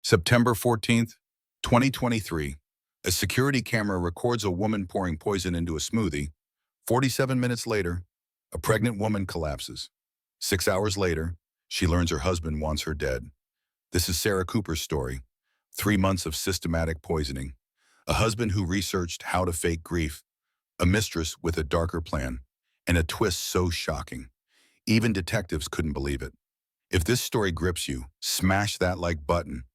September 14th, 2023. A security camera records a woman pouring poison into a smoothie. 47 minutes later, a pregnant woman collapses. 6 hours later, she learns her husband wants her dead. This is Sarah Cooper's story. 3 months of systematic poisoning. A husband who researched how to fake grief. A mistress with a darker plan. And a twist so shocking. Even detectives couldn't believe it. If this story grips you, smash that like button.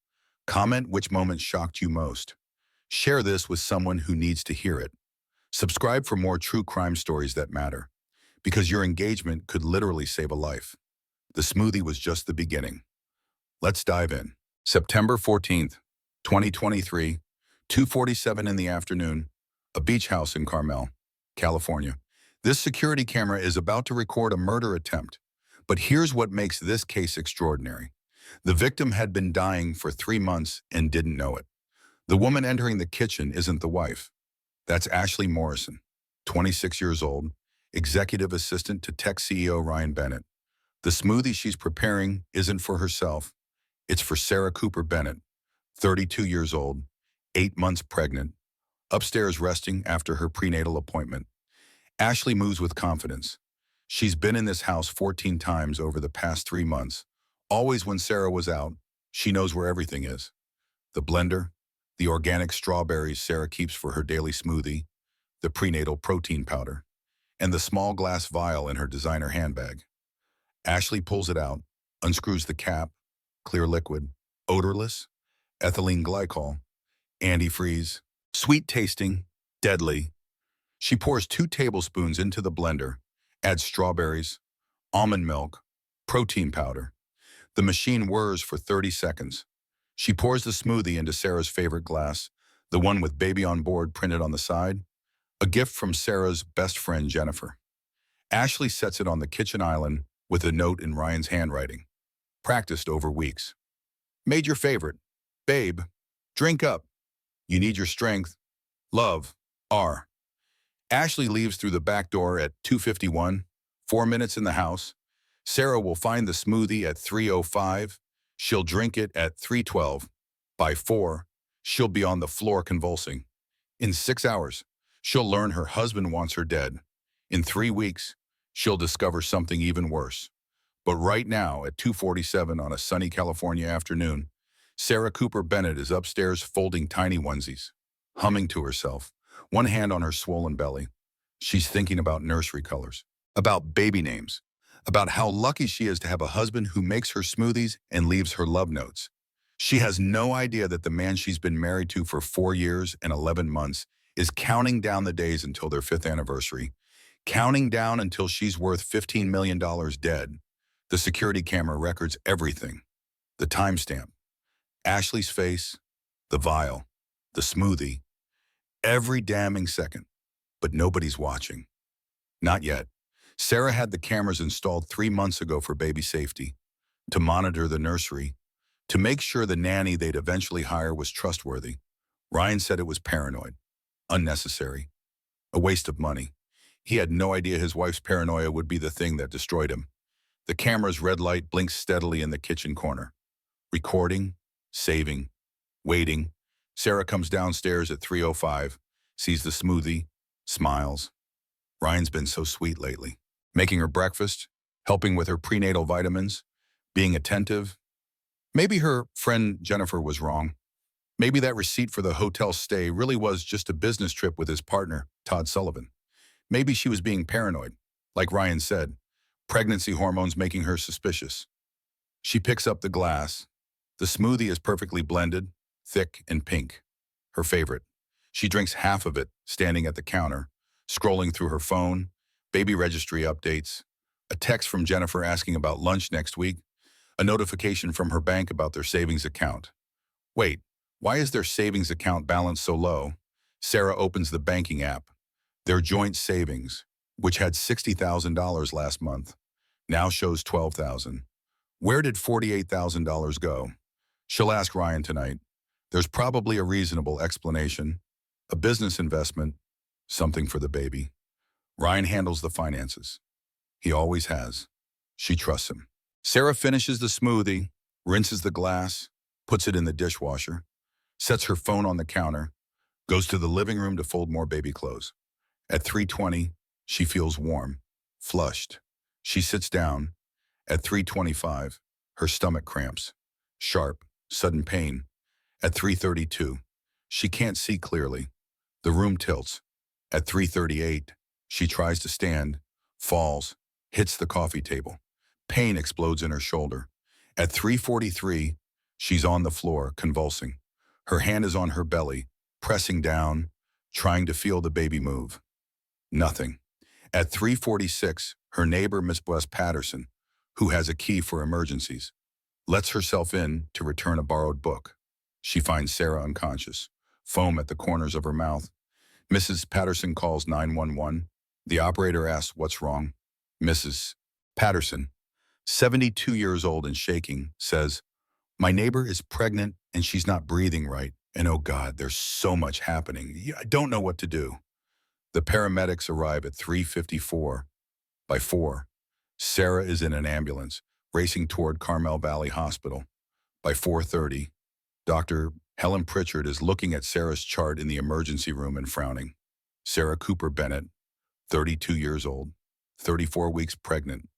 Comment which moment shocked you most. Share this with someone who needs to hear it. Subscribe for more true crime stories that matter, because your engagement could literally save a life. The smoothie was just the beginning. Let's dive in. September 14th, 2023, 2:47 in the afternoon, a beach house in Carmel, California. This security camera is about to record a murder attempt. But here's what makes this case extraordinary. The victim had been dying for 3 months and didn't know it. The woman entering the kitchen isn't the wife. That's Ashley Morrison, 26 years old, executive assistant to tech CEO Ryan Bennett. The smoothie she's preparing isn't for herself. It's for Sarah Cooper Bennett, 32 years old, 8 months pregnant, upstairs resting after her prenatal appointment. Ashley moves with confidence. She's been in this house 14 times over the past 3 months. Always when Sarah was out, she knows where everything is. The blender, the organic strawberries Sarah keeps for her daily smoothie, the prenatal protein powder, and the small glass vial in her designer handbag. Ashley pulls it out, unscrews the cap, clear liquid, odorless, ethylene glycol, antifreeze, sweet tasting, deadly. She pours 2 tablespoons into the blender, adds strawberries, almond milk, protein powder. The machine whirs for 30 seconds. She pours the smoothie into Sarah's favorite glass, the one with baby on board printed on the side, a gift from Sarah's best friend, Jennifer. Ashley sets it on the kitchen island with a note in Ryan's handwriting. Practiced over weeks. Made your favorite. Babe, drink up. You need your strength. Love, R. Ashley leaves through the back door at 2:51, 4 minutes in the house. Sarah will find the smoothie at 3:05. She'll drink it at 3:12. By 4, she'll be on the floor convulsing. In 6 hours, she'll learn her husband wants her dead. In 3 weeks, she'll discover something even worse. But right now, at 2:47 on a sunny California afternoon, Sarah Cooper Bennett is upstairs folding tiny onesies, humming to herself, one hand on her swollen belly. She's thinking about nursery colors, about baby names, about how lucky she is to have a husband who makes her smoothies and leaves her love notes. She has no idea that the man she's been married to for 4 years and 11 months is counting down the days until their 5th anniversary, counting down until she's worth $15 million dead. The security camera records everything. The timestamp, Ashley's face, the vial, the smoothie, every damning second. But nobody's watching. Not yet. Sarah had the cameras installed 3 months ago for baby safety, to monitor the nursery, to make sure the nanny they'd eventually hire was trustworthy. Ryan said it was paranoid, unnecessary, a waste of money. He had no idea his wife's paranoia would be the thing that destroyed him. The camera's red light blinks steadily in the kitchen corner. Recording, saving, waiting. Sarah comes downstairs at 3:05, sees the smoothie, smiles. Ryan's been so sweet lately. Making her breakfast, helping with her prenatal vitamins, being attentive. Maybe her friend Jennifer was wrong. Maybe that receipt for the hotel stay really was just a business trip with his partner, Todd Sullivan. Maybe she was being paranoid, like Ryan said, pregnancy hormones making her suspicious. She picks up the glass. The smoothie is perfectly blended, thick and pink. Her favorite. She drinks half of it, standing at the counter, scrolling through her phone, baby registry updates, a text from Jennifer asking about lunch next week, a notification from her bank about their savings account. Wait, why is their savings account balance so low? Sarah opens the banking app. Their joint savings, which had $60,000 last month, now shows $12,000. Where did $48,000 go? She'll ask Ryan tonight. There's probably a reasonable explanation, a business investment, something for the baby. Ryan handles the finances. He always has. She trusts him. Sarah finishes the smoothie, rinses the glass, puts it in the dishwasher, sets her phone on the counter, goes to the living room to fold more baby clothes. At 3:20, she feels warm, flushed. She sits down. At 3:25, her stomach cramps, sharp, sudden pain. At 3:32, she can't see clearly. The room tilts. At 3:38, she tries to stand, falls, hits the coffee table. Pain explodes in her shoulder. At 3:43, she's on the floor, convulsing. Her hand is on her belly, pressing down, trying to feel the baby move. Nothing. At 3:46, her neighbor, Mistress Patterson, who has a key for emergencies, lets herself in to return a borrowed book. She finds Sarah unconscious, foam at the corners of her mouth. Mrs. Patterson calls 911. The operator asks what's wrong. Mrs. Patterson, 72 years old and shaking, says, "My neighbor is pregnant and she's not breathing right. And oh God, there's so much happening. I don't know what to do." The paramedics arrive at 3:54. By 4, Sarah is in an ambulance, racing toward Carmel Valley Hospital. By 4:30, Dr. Helen Pritchard is looking at Sarah's chart in the emergency room and frowning. Sarah Cooper Bennett, 32 years old, 34 weeks pregnant.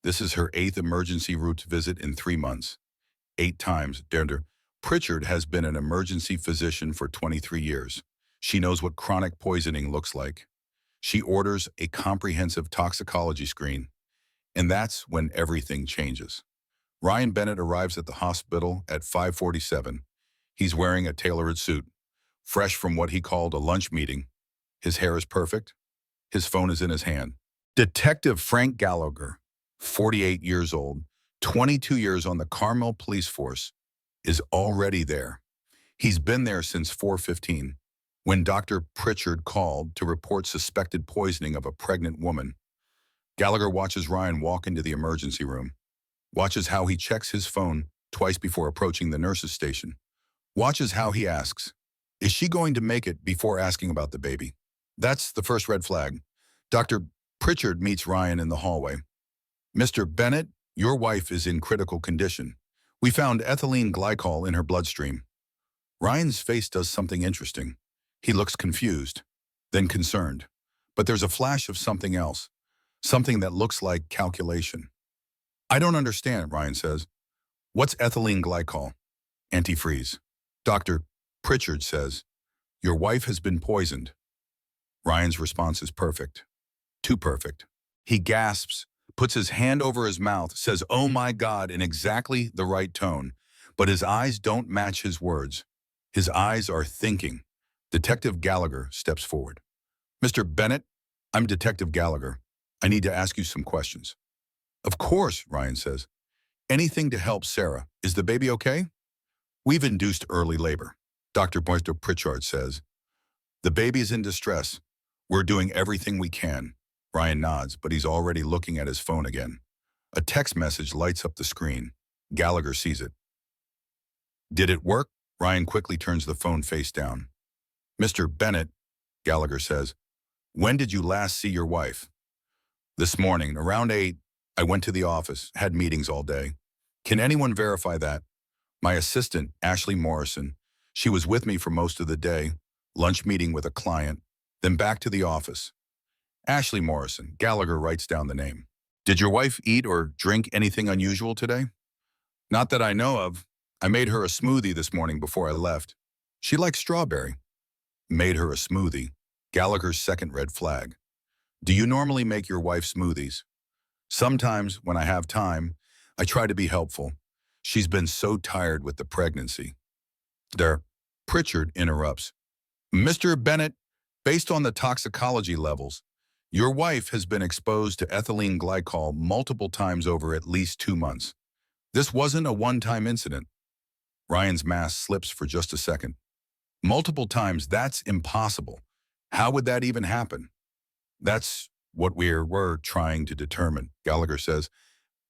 This is her 8th emergency room visit in 3 months. 8 times. Dr. Pritchard has been an emergency physician for 23 years. She knows what chronic poisoning looks like. She orders a comprehensive toxicology screen, and that's when everything changes. Ryan Bennett arrives at the hospital at 5:47. He's wearing a tailored suit, fresh from what he called a lunch meeting. His hair is perfect. His phone is in his hand. Detective Frank Gallagher, 48 years old, 22 years on the Carmel police force, is already there. He's been there since 4:15, when Dr. Pritchard called to report suspected poisoning of a pregnant woman. Gallagher watches Ryan walk into the emergency room, watches how he checks his phone twice before approaching the nurse's station, watches how he asks, "Is she going to make it?" before asking about the baby. That's the first red flag. Dr. Pritchard meets Ryan in the hallway. "Mr. Bennett, your wife is in critical condition. We found ethylene glycol in her bloodstream." Ryan's face does something interesting. He looks confused, then concerned. But there's a flash of something else, something that looks like calculation. "I don't understand," Ryan says. "What's ethylene glycol?" "Antifreeze." Dr. Pritchard says, "Your wife has been poisoned." Ryan's response is perfect. Too perfect. He gasps, puts his hand over his mouth, says, "Oh my God," in exactly the right tone. But his eyes don't match his words. His eyes are thinking. Detective Gallagher steps forward. "Mr. Bennett, I'm Detective Gallagher. I need to ask you some questions." "Of course," Ryan says. "Anything to help Sarah. Is the baby okay?" "We've induced early labor," Dr. Pritchard says. "The baby is in distress. We're doing everything we can." Ryan nods, but he's already looking at his phone again. A text message lights up the screen. Gallagher sees it. "Did it work?" Ryan quickly turns the phone face down. "Mr. Bennett," Gallagher says, "when did you last see your wife?" "This morning, around 8. I went to the office, had meetings all day." "Can anyone verify that?" "My assistant, Ashley Morrison. She was with me for most of the day, lunch meeting with a client, then back to the office." "Ashley Morrison," Gallagher writes down the name. "Did your wife eat or drink anything unusual today?" "Not that I know of. I made her a smoothie this morning before I left. She likes strawberry." Made her a smoothie. Gallagher's second red flag. "Do you normally make your wife smoothies?" "Sometimes, when I have time. I try to be helpful. She's been so tired with the pregnancy." There, Pritchard interrupts. "Mr. Bennett, based on the toxicology levels, your wife has been exposed to ethylene glycol multiple times over at least 2 months. This wasn't a one-time incident." Ryan's mask slips for just a second. "Multiple times, that's impossible. How would that even happen?" "That's what we're trying to determine," Gallagher says.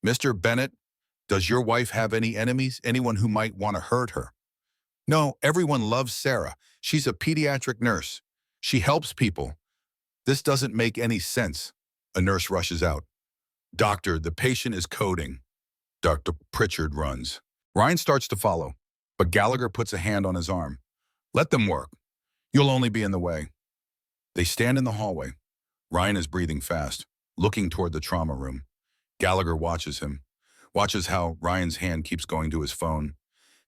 "Mr. Bennett, does your wife have any enemies, anyone who might want to hurt her?" "No, everyone loves Sarah. She's a pediatric nurse. She helps people." "This doesn't make any sense." A nurse rushes out. "Doctor, the patient is coding." Dr. Pritchard runs. Ryan starts to follow. But Gallagher puts a hand on his arm. Let them work. You'll only be in the way. They stand in the hallway. Ryan is breathing fast, looking toward the trauma room. Gallagher watches him, watches how Ryan's hand keeps going to his phone,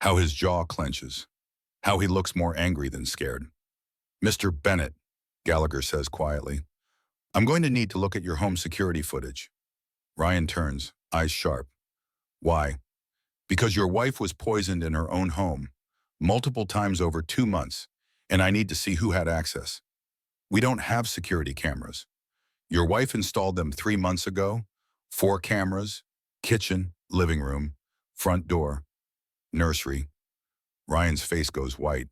how his jaw clenches, how he looks more angry than scared. Mr. Bennett, Gallagher says quietly, I'm going to need to look at your home security footage. Ryan turns, eyes sharp. Why? Because your wife was poisoned in her own home, multiple times over 2 months, and I need to see who had access. We don't have security cameras. Your wife installed them 3 months ago. 4 cameras, kitchen, living room, front door, nursery. Ryan's face goes white,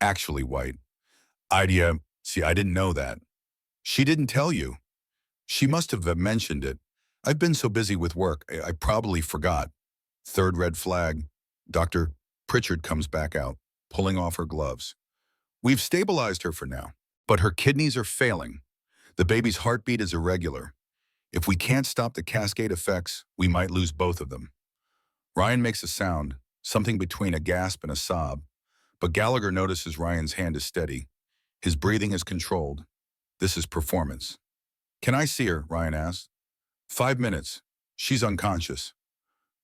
actually white. See, I didn't know that. She didn't tell you. She must have mentioned it. I've been so busy with work, I probably forgot. Third red flag. Dr. Pritchard comes back out, pulling off her gloves. We've stabilized her for now, but her kidneys are failing. The baby's heartbeat is irregular. If we can't stop the cascade effects, we might lose both of them. Ryan makes a sound, something between a gasp and a sob, but Gallagher notices Ryan's hand is steady. His breathing is controlled. This is performance. Can I see her? Ryan asks. 5 minutes. She's unconscious.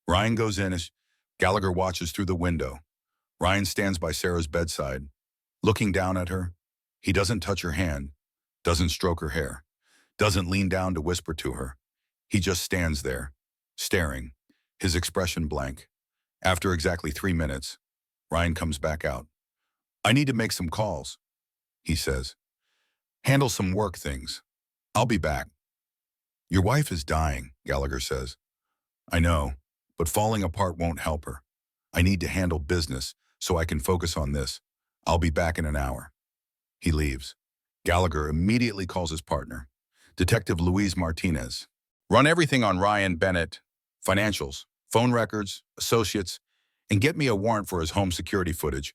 Ryan goes in as Gallagher watches through the window. Ryan stands by Sarah's bedside, looking down at her. He doesn't touch her hand, doesn't stroke her hair, doesn't lean down to whisper to her. He just stands there, staring, his expression blank. After exactly 3 minutes, Ryan comes back out. I need to make some calls, he says. Handle some work things. I'll be back. Your wife is dying, Gallagher says. I know, but falling apart won't help her. I need to handle business so I can focus on this. I'll be back in an hour. He leaves. Gallagher immediately calls his partner, Detective Louise Martinez. Run everything on Ryan Bennett, financials, phone records, associates, and get me a warrant for his home security footage.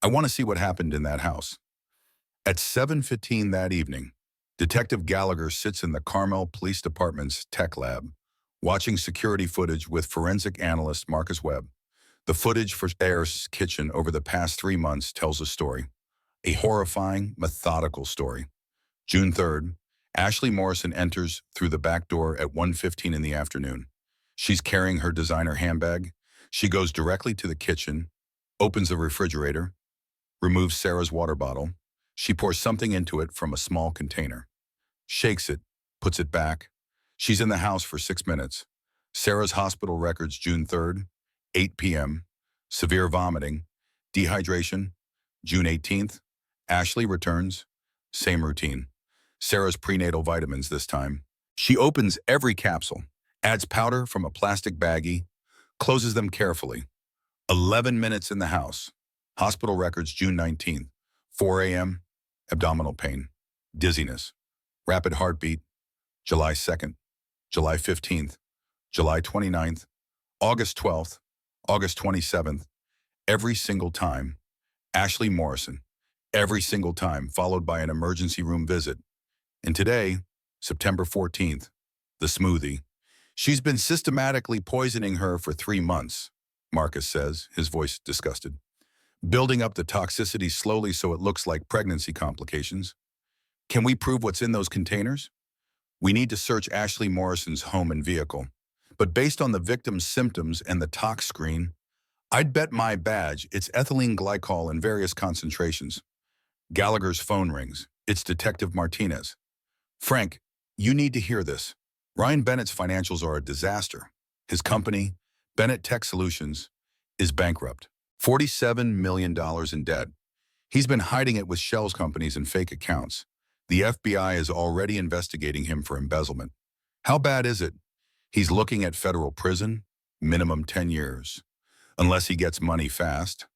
I want to see what happened in that house. At 7:15 that evening, Detective Gallagher sits in the Carmel Police Department's tech lab, watching security footage with forensic analyst Marcus Webb. The footage for Sarah's kitchen over the past 3 months tells a story, a horrifying, methodical story. June 3rd, Ashley Morrison enters through the back door at 1:15 in the afternoon. She's carrying her designer handbag. She goes directly to the kitchen, opens the refrigerator, removes Sarah's water bottle. She pours something into it from a small container, shakes it, puts it back. She's in the house for 6 minutes. Sarah's hospital records June 3rd, 8 p.m., severe vomiting, dehydration. June 18th, Ashley returns, same routine. Sarah's prenatal vitamins this time. She opens every capsule, adds powder from a plastic baggie, closes them carefully. 11 minutes in the house. Hospital records June 19th, 4 a.m., abdominal pain, dizziness, rapid heartbeat, July 2nd, July 15th, July 29th, August 12th, August 27th, every single time. Ashley Morrison, every single time, followed by an emergency room visit. And today, September 14th, the smoothie. She's been systematically poisoning her for 3 months, Marcus says, his voice disgusted. Building up the toxicity slowly so it looks like pregnancy complications. Can we prove what's in those containers? We need to search Ashley Morrison's home and vehicle. But based on the victim's symptoms and the tox screen, I'd bet my badge it's ethylene glycol in various concentrations. Gallagher's phone rings. It's Detective Martinez. Frank, you need to hear this. Ryan Bennett's financials are a disaster. His company, Bennett Tech Solutions, is bankrupt. $47 million in debt. He's been hiding it with shells companies and fake accounts. The FBI is already investigating him for embezzlement. How bad is it? He's looking at federal prison, minimum 10 years. Unless he gets money fast.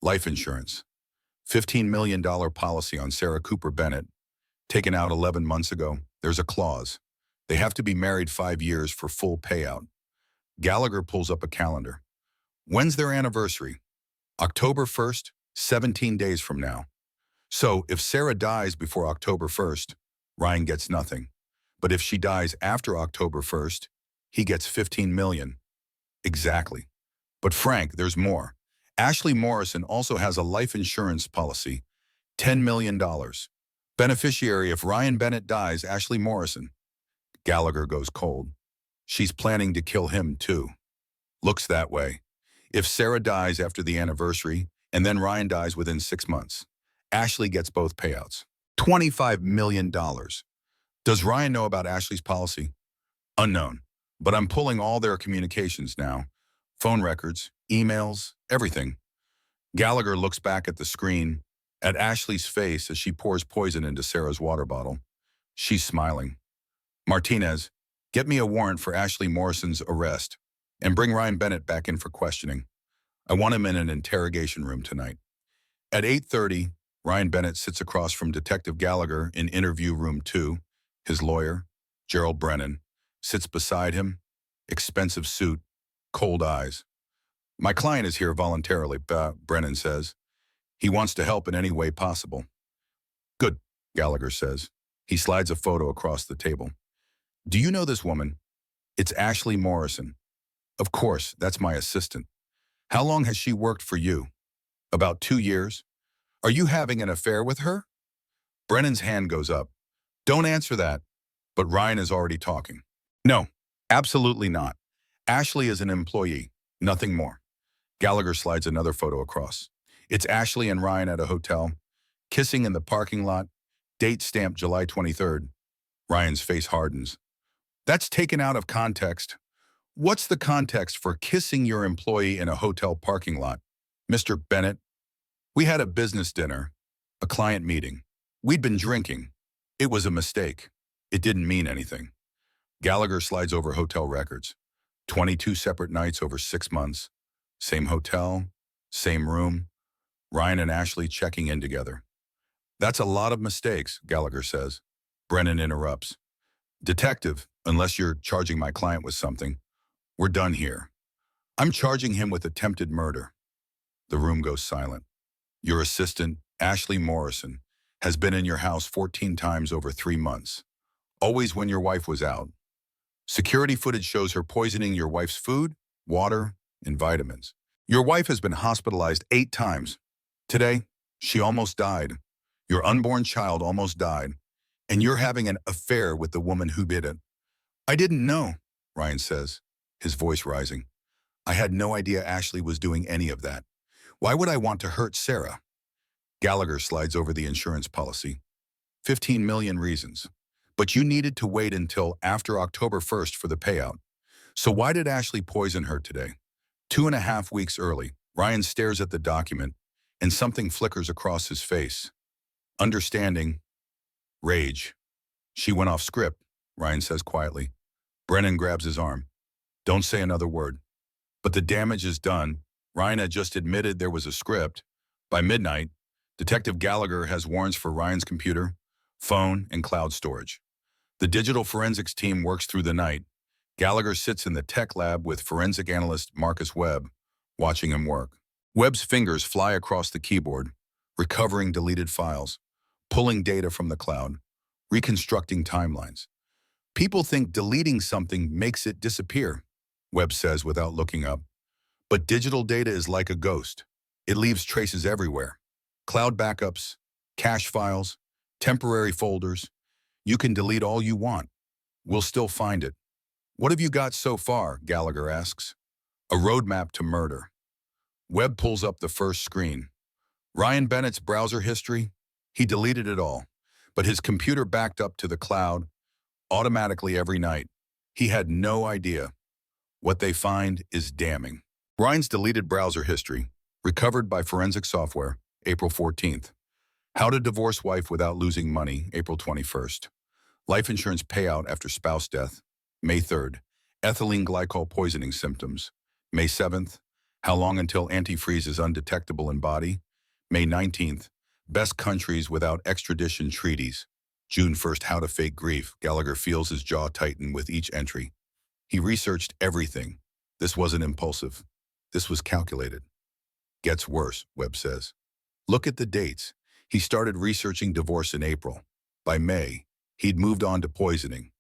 Life insurance. $15 million policy on Sarah Cooper Bennett, taken out 11 months ago. There's a clause. They have to be married 5 years for full payout. Gallagher pulls up a calendar. When's their anniversary? October 1st, 17 days from now. So if Sarah dies before October 1st, Ryan gets nothing. But if she dies after October 1st, he gets $15 million. Exactly. But Frank, there's more. Ashley Morrison also has a life insurance policy, $10 million. Beneficiary: if Ryan Bennett dies, Ashley Morrison. Gallagher goes cold. She's planning to kill him too. Looks that way. If Sarah dies after the anniversary, and then Ryan dies within 6 months, Ashley gets both payouts. $25 million. Does Ryan know about Ashley's policy? Unknown. But I'm pulling all their communications now. Phone records, emails, everything. Gallagher looks back at the screen, at Ashley's face as she pours poison into Sarah's water bottle. She's smiling. Martinez, get me a warrant for Ashley Morrison's arrest and bring Ryan Bennett back in for questioning. I want him in an interrogation room tonight. At 8:30, Ryan Bennett sits across from Detective Gallagher in interview room 2. His lawyer, Gerald Brennan, sits beside him, expensive suit, cold eyes. My client is here voluntarily, Brennan says. He wants to help in any way possible. Good, Gallagher says. He slides a photo across the table. Do you know this woman? It's Ashley Morrison. Of course, that's my assistant. How long has she worked for you? About 2 years. Are you having an affair with her? Brennan's hand goes up. Don't answer that. But Ryan is already talking. No, absolutely not. Ashley is an employee, nothing more. Gallagher slides another photo across. It's Ashley and Ryan at a hotel, kissing in the parking lot, date stamped July 23rd. Ryan's face hardens. That's taken out of context. What's the context for kissing your employee in a hotel parking lot? Mr. Bennett, we had a business dinner, a client meeting. We'd been drinking. It was a mistake. It didn't mean anything. Gallagher slides over hotel records. 22 separate nights over 6 months. Same hotel, same room. Ryan and Ashley checking in together. That's a lot of mistakes, Gallagher says. Brennan interrupts. Detective, unless you're charging my client with something, we're done here. I'm charging him with attempted murder. The room goes silent. Your assistant, Ashley Morrison, has been in your house 14 times over 3 months. Always when your wife was out. Security footage shows her poisoning your wife's food, water, and vitamins. Your wife has been hospitalized 8 times. Today, she almost died. Your unborn child almost died. And you're having an affair with the woman who did it. I didn't know, Ryan says, his voice rising. I had no idea Ashley was doing any of that. Why would I want to hurt Sarah? Gallagher slides over the insurance policy. 15 million reasons. But you needed to wait until after October 1st for the payout. So why did Ashley poison her today? 2.5 weeks early. Ryan stares at the document, and something flickers across his face. Understanding. Rage. She went off script, Ryan says quietly. Brennan grabs his arm. Don't say another word. But the damage is done. Ryan had just admitted there was a script. By midnight, Detective Gallagher has warrants for Ryan's computer, phone, and cloud storage. The digital forensics team works through the night. Gallagher sits in the tech lab with forensic analyst Marcus Webb, watching him work. Webb's fingers fly across the keyboard, recovering deleted files, pulling data from the cloud, reconstructing timelines. People think deleting something makes it disappear, Webb says without looking up. But digital data is like a ghost. It leaves traces everywhere. Cloud backups, cache files, temporary folders. You can delete all you want. We'll still find it. What have you got so far? Gallagher asks. A roadmap to murder. Webb pulls up the first screen. Ryan Bennett's browser history? He deleted it all, but his computer backed up to the cloud automatically every night. He had no idea. What they find is damning. Ryan's deleted browser history, recovered by forensic software, April 14th. How to divorce wife without losing money, April 21st. Life insurance payout after spouse death, May 3rd. Ethylene glycol poisoning symptoms, May 7th. How long until antifreeze is undetectable in body, May 19th. Best countries without extradition treaties, June 1st. How to fake grief. Gallagher feels his jaw tighten with each entry. He researched everything. This wasn't impulsive. This was calculated. Gets worse, Webb says. Look at the dates. He started researching divorce in April. By May, he'd moved on to poisoning.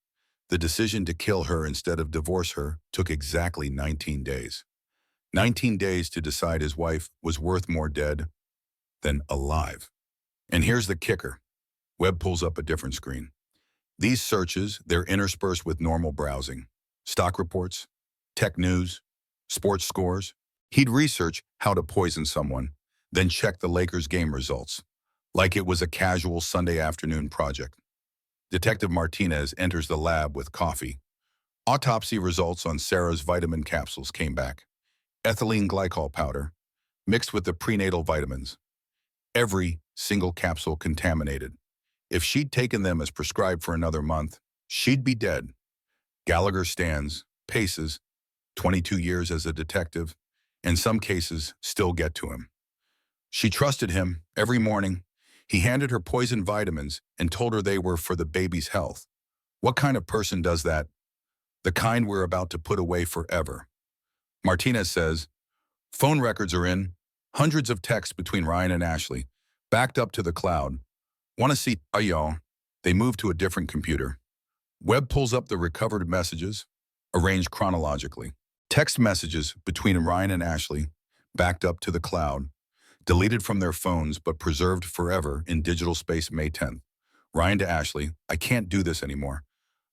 The decision to kill her instead of divorce her took exactly 19 days. 19 days to decide his wife was worth more dead than alive. And here's the kicker. Webb pulls up a different screen. These searches, they're interspersed with normal browsing. Stock reports, tech news, sports scores. He'd research how to poison someone, then check the Lakers game results, like it was a casual Sunday afternoon project. Detective Martinez enters the lab with coffee. Autopsy results on Sarah's vitamin capsules came back. Ethylene glycol powder, mixed with the prenatal vitamins. Every single capsule contaminated. If she'd taken them as prescribed for another month, she'd be dead. Gallagher stands, paces, 22 years as a detective. In some cases, still get to him. She trusted him every morning. He handed her poison vitamins and told her they were for the baby's health. What kind of person does that? The kind we're about to put away forever. Martinez says, phone records are in, hundreds of texts between Ryan and Ashley, backed up to the cloud. Want to see y'all? They move to a different computer. Webb pulls up the recovered messages, arranged chronologically. Text messages between Ryan and Ashley, backed up to the cloud, deleted from their phones but preserved forever in digital space May 10th. Ryan to Ashley, I can't do this anymore.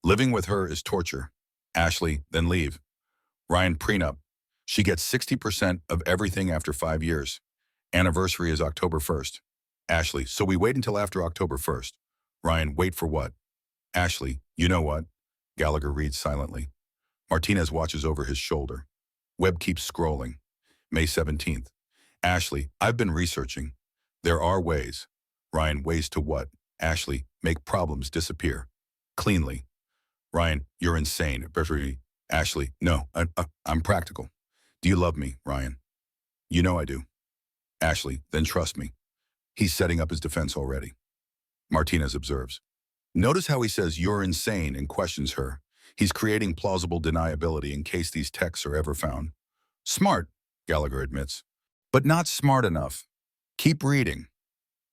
Living with her is torture. Ashley, then leave. Ryan, prenup. She gets 60% of everything after 5 years. Anniversary is October 1st. Ashley, so we wait until after October 1st. Ryan, wait for what? Ashley, you know what? Gallagher reads silently. Martinez watches over his shoulder. Webb keeps scrolling. May 17th. Ashley, I've been researching. There are ways. Ryan, ways to what? Ashley, make problems disappear. Cleanly. Ryan, you're insane. Ashley, no, I'm practical. Do you love me, Ryan? You know I do. Ashley, then trust me. He's setting up his defense already. Martinez observes. Notice how he says you're insane and questions her. He's creating plausible deniability in case these texts are ever found. Smart, Gallagher admits, but not smart enough. Keep reading.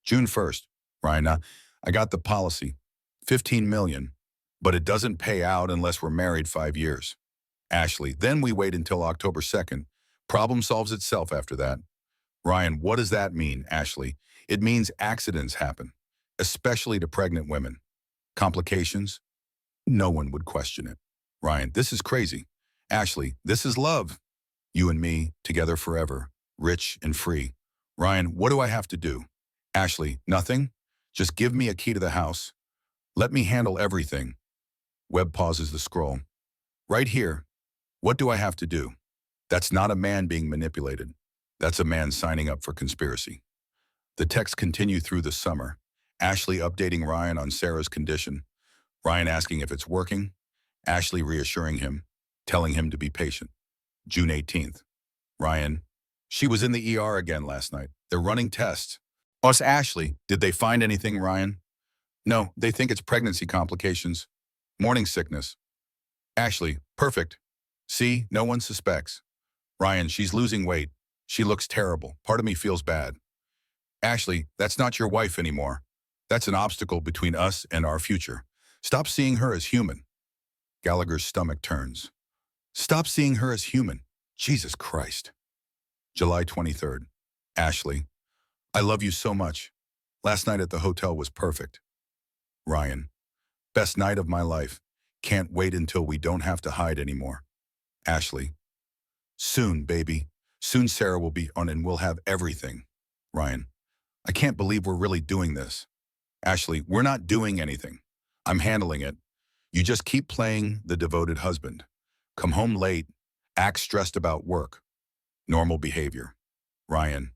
June 1st. Ryan, I got the policy. 15 million. But it doesn't pay out unless we're married 5 years. Ashley, then we wait until October 2nd. Problem solves itself after that. Ryan, what does that mean, Ashley? It means accidents happen, especially to pregnant women. Complications? No one would question it. Ryan, this is crazy. Ashley, this is love. You and me, together forever, rich and free. Ryan, what do I have to do? Ashley, nothing. Just give me a key to the house. Let me handle everything. Webb pauses the scroll. Right here. What do I have to do? That's not a man being manipulated. That's a man signing up for conspiracy. The texts continue through the summer. Ashley updating Ryan on Sarah's condition. Ryan asking if it's working. Ashley reassuring him, telling him to be patient. June 18th. Ryan, she was in the ER again last night. They're running tests. Us, Ashley, did they find anything, Ryan? No, they think it's pregnancy complications. Morning sickness. Ashley, perfect. See, no one suspects. Ryan, she's losing weight. She looks terrible. Part of me feels bad. Ashley, that's not your wife anymore. That's an obstacle between us and our future. Stop seeing her as human. Gallagher's stomach turns. Stop seeing her as human. Jesus Christ. July 23rd. Ashley, I love you so much. Last night at the hotel was perfect. Ryan, best night of my life. Can't wait until we don't have to hide anymore. Ashley, soon, baby. Soon Sarah will be on and we'll have everything. Ryan, I can't believe we're really doing this. Ashley, we're not doing anything. I'm handling it. You just keep playing the devoted husband. Come home late, act stressed about work. Normal behavior. Ryan,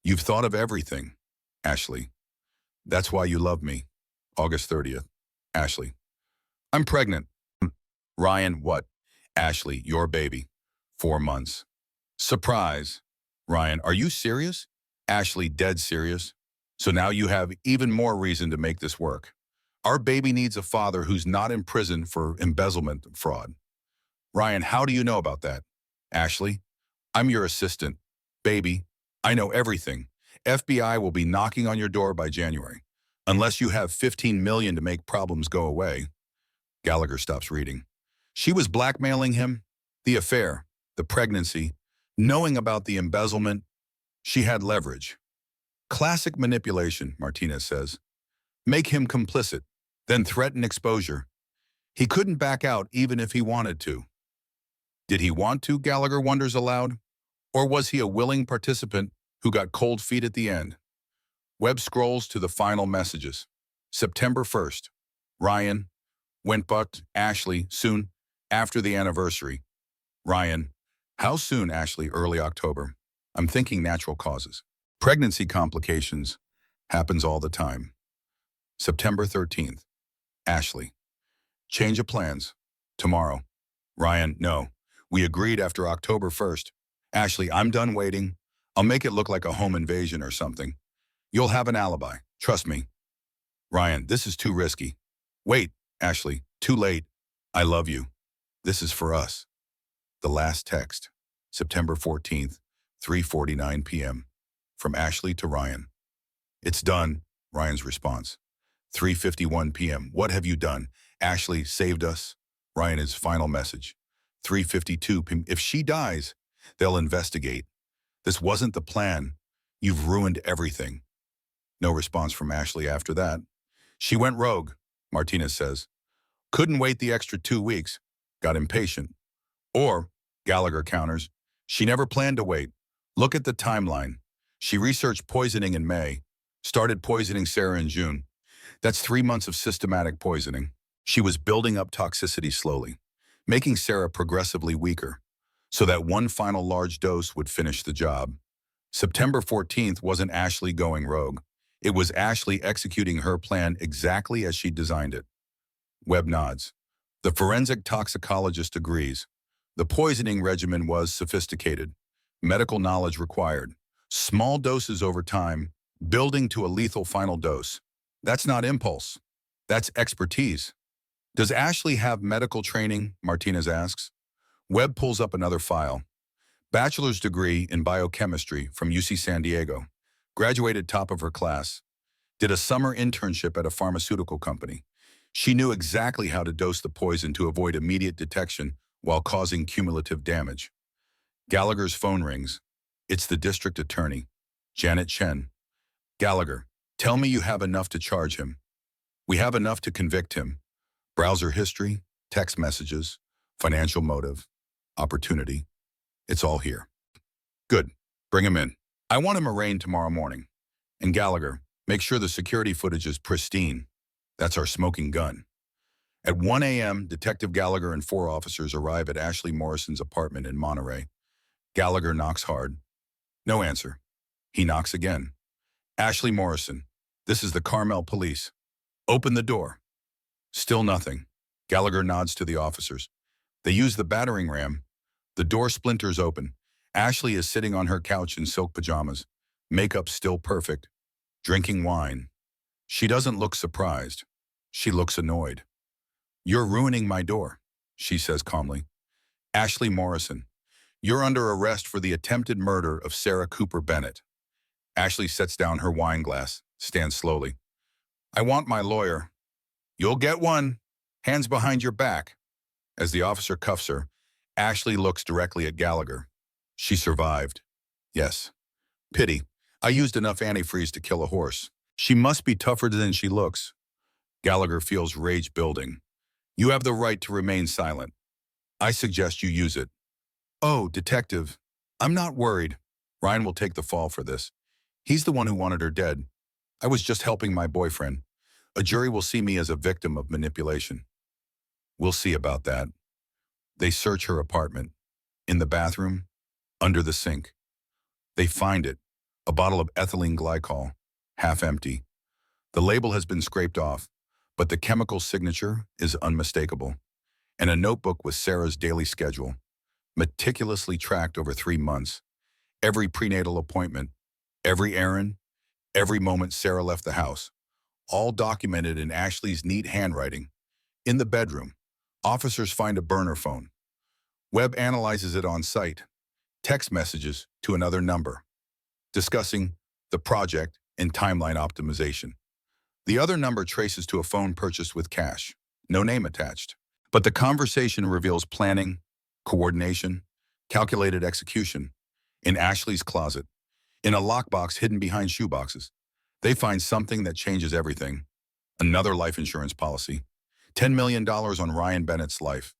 you've thought of everything. Ashley, that's why you love me. August 30th. Ashley, I'm pregnant. Ryan, what? Ashley, your baby. 4 months. Surprise. Ryan, are you serious? Ashley, dead serious. So now you have even more reason to make this work. Our baby needs a father who's not in prison for embezzlement and fraud. Ryan, how do you know about that? Ashley, I'm your assistant. Baby, I know everything. FBI will be knocking on your door by January. Unless you have 15 million to make problems go away. Gallagher stops reading. She was blackmailing him. The affair, the pregnancy, Knowing about the embezzlement, she had leverage. Classic manipulation, Martinez says. Make him complicit, then threaten exposure. He couldn't back out even if he wanted to. Did he want to, Gallagher wonders aloud? Or was he a willing participant who got cold feet at the end? Webb scrolls to the final messages. September 1st. Ryan, went but Ashley, soon, after the anniversary. Ryan, how soon, Ashley, early October. I'm thinking natural causes. Pregnancy complications. Happens all the time. September 13th. Ashley, change of plans. Tomorrow. Ryan, no. We agreed after October 1st. Ashley, I'm done waiting. I'll make it look like a home invasion or something. You'll have an alibi. Trust me. Ryan, this is too risky. Wait, Ashley, too late. I love you. This is for us. The last text. September 14th, 3:49 p.m. From Ashley to Ryan. It's done, Ryan's response. 3:51 p.m. What have you done? Ashley saved us. Ryan's final message. 3:52 p.m. If she dies, they'll investigate. This wasn't the plan. You've ruined everything. No response from Ashley after that. She went rogue, Martinez says. Couldn't wait the extra 2 weeks. Got impatient. Or, Gallagher counters, she never planned to wait. Look at the timeline. She researched poisoning in May, started poisoning Sarah in June. That's 3 months of systematic poisoning. She was building up toxicity slowly, making Sarah progressively weaker, so that one final large dose would finish the job. September 14th wasn't Ashley going rogue. It was Ashley executing her plan exactly as she designed it. Webb nods. The forensic toxicologist agrees. The poisoning regimen was sophisticated, medical knowledge required, small doses over time, building to a lethal final dose. That's not impulse. That's expertise. Does Ashley have medical training? Martinez asks. Webb pulls up another file. Bachelor's degree in biochemistry from UC San Diego. Graduated top of her class. Did a summer internship at a pharmaceutical company. She knew exactly how to dose the poison to avoid immediate detection while causing cumulative damage. Gallagher's phone rings. It's the district attorney, Janet Chen. Gallagher, tell me you have enough to charge him. We have enough to convict him. Browser history, text messages, financial motive, opportunity. It's all here. Good. Bring him in. I want him arraigned tomorrow morning. And Gallagher, make sure the security footage is pristine. That's our smoking gun. At 1 a.m., Detective Gallagher and 4 officers arrive at Ashley Morrison's apartment in Monterey. Gallagher knocks hard. No answer. He knocks again. Ashley Morrison, this is the Carmel police. Open the door. Still nothing. Gallagher nods to the officers. They use the battering ram. The door splinters open. Ashley is sitting on her couch in silk pajamas. Makeup still perfect. Drinking wine. She doesn't look surprised. She looks annoyed. You're ruining my door, she says calmly. Ashley Morrison, you're under arrest for the attempted murder of Sarah Cooper Bennett. Ashley sets down her wine glass, stands slowly. I want my lawyer. You'll get one. Hands behind your back. As the officer cuffs her, Ashley looks directly at Gallagher. She survived. Yes. Pity. I used enough antifreeze to kill a horse. She must be tougher than she looks. Gallagher feels rage building. You have the right to remain silent. I suggest you use it. Oh, detective, I'm not worried. Ryan will take the fall for this. He's the one who wanted her dead. I was just helping my boyfriend. A jury will see me as a victim of manipulation. We'll see about that. They search her apartment. In the bathroom, under the sink. They find it, a bottle of ethylene glycol, half empty. The label has been scraped off, but the chemical signature is unmistakable. And a notebook with Sarah's daily schedule, meticulously tracked over 3 months. Every prenatal appointment, every errand, every moment Sarah left the house, all documented in Ashley's neat handwriting. In the bedroom, officers find a burner phone. Webb analyzes it on site, text messages to another number, discussing the project and timeline optimization. The other number traces to a phone purchased with cash, no name attached. But the conversation reveals planning, coordination, calculated execution. In Ashley's closet, in a lockbox hidden behind shoeboxes, they find something that changes everything. Another life insurance policy. $10 million on Ryan Bennett's life.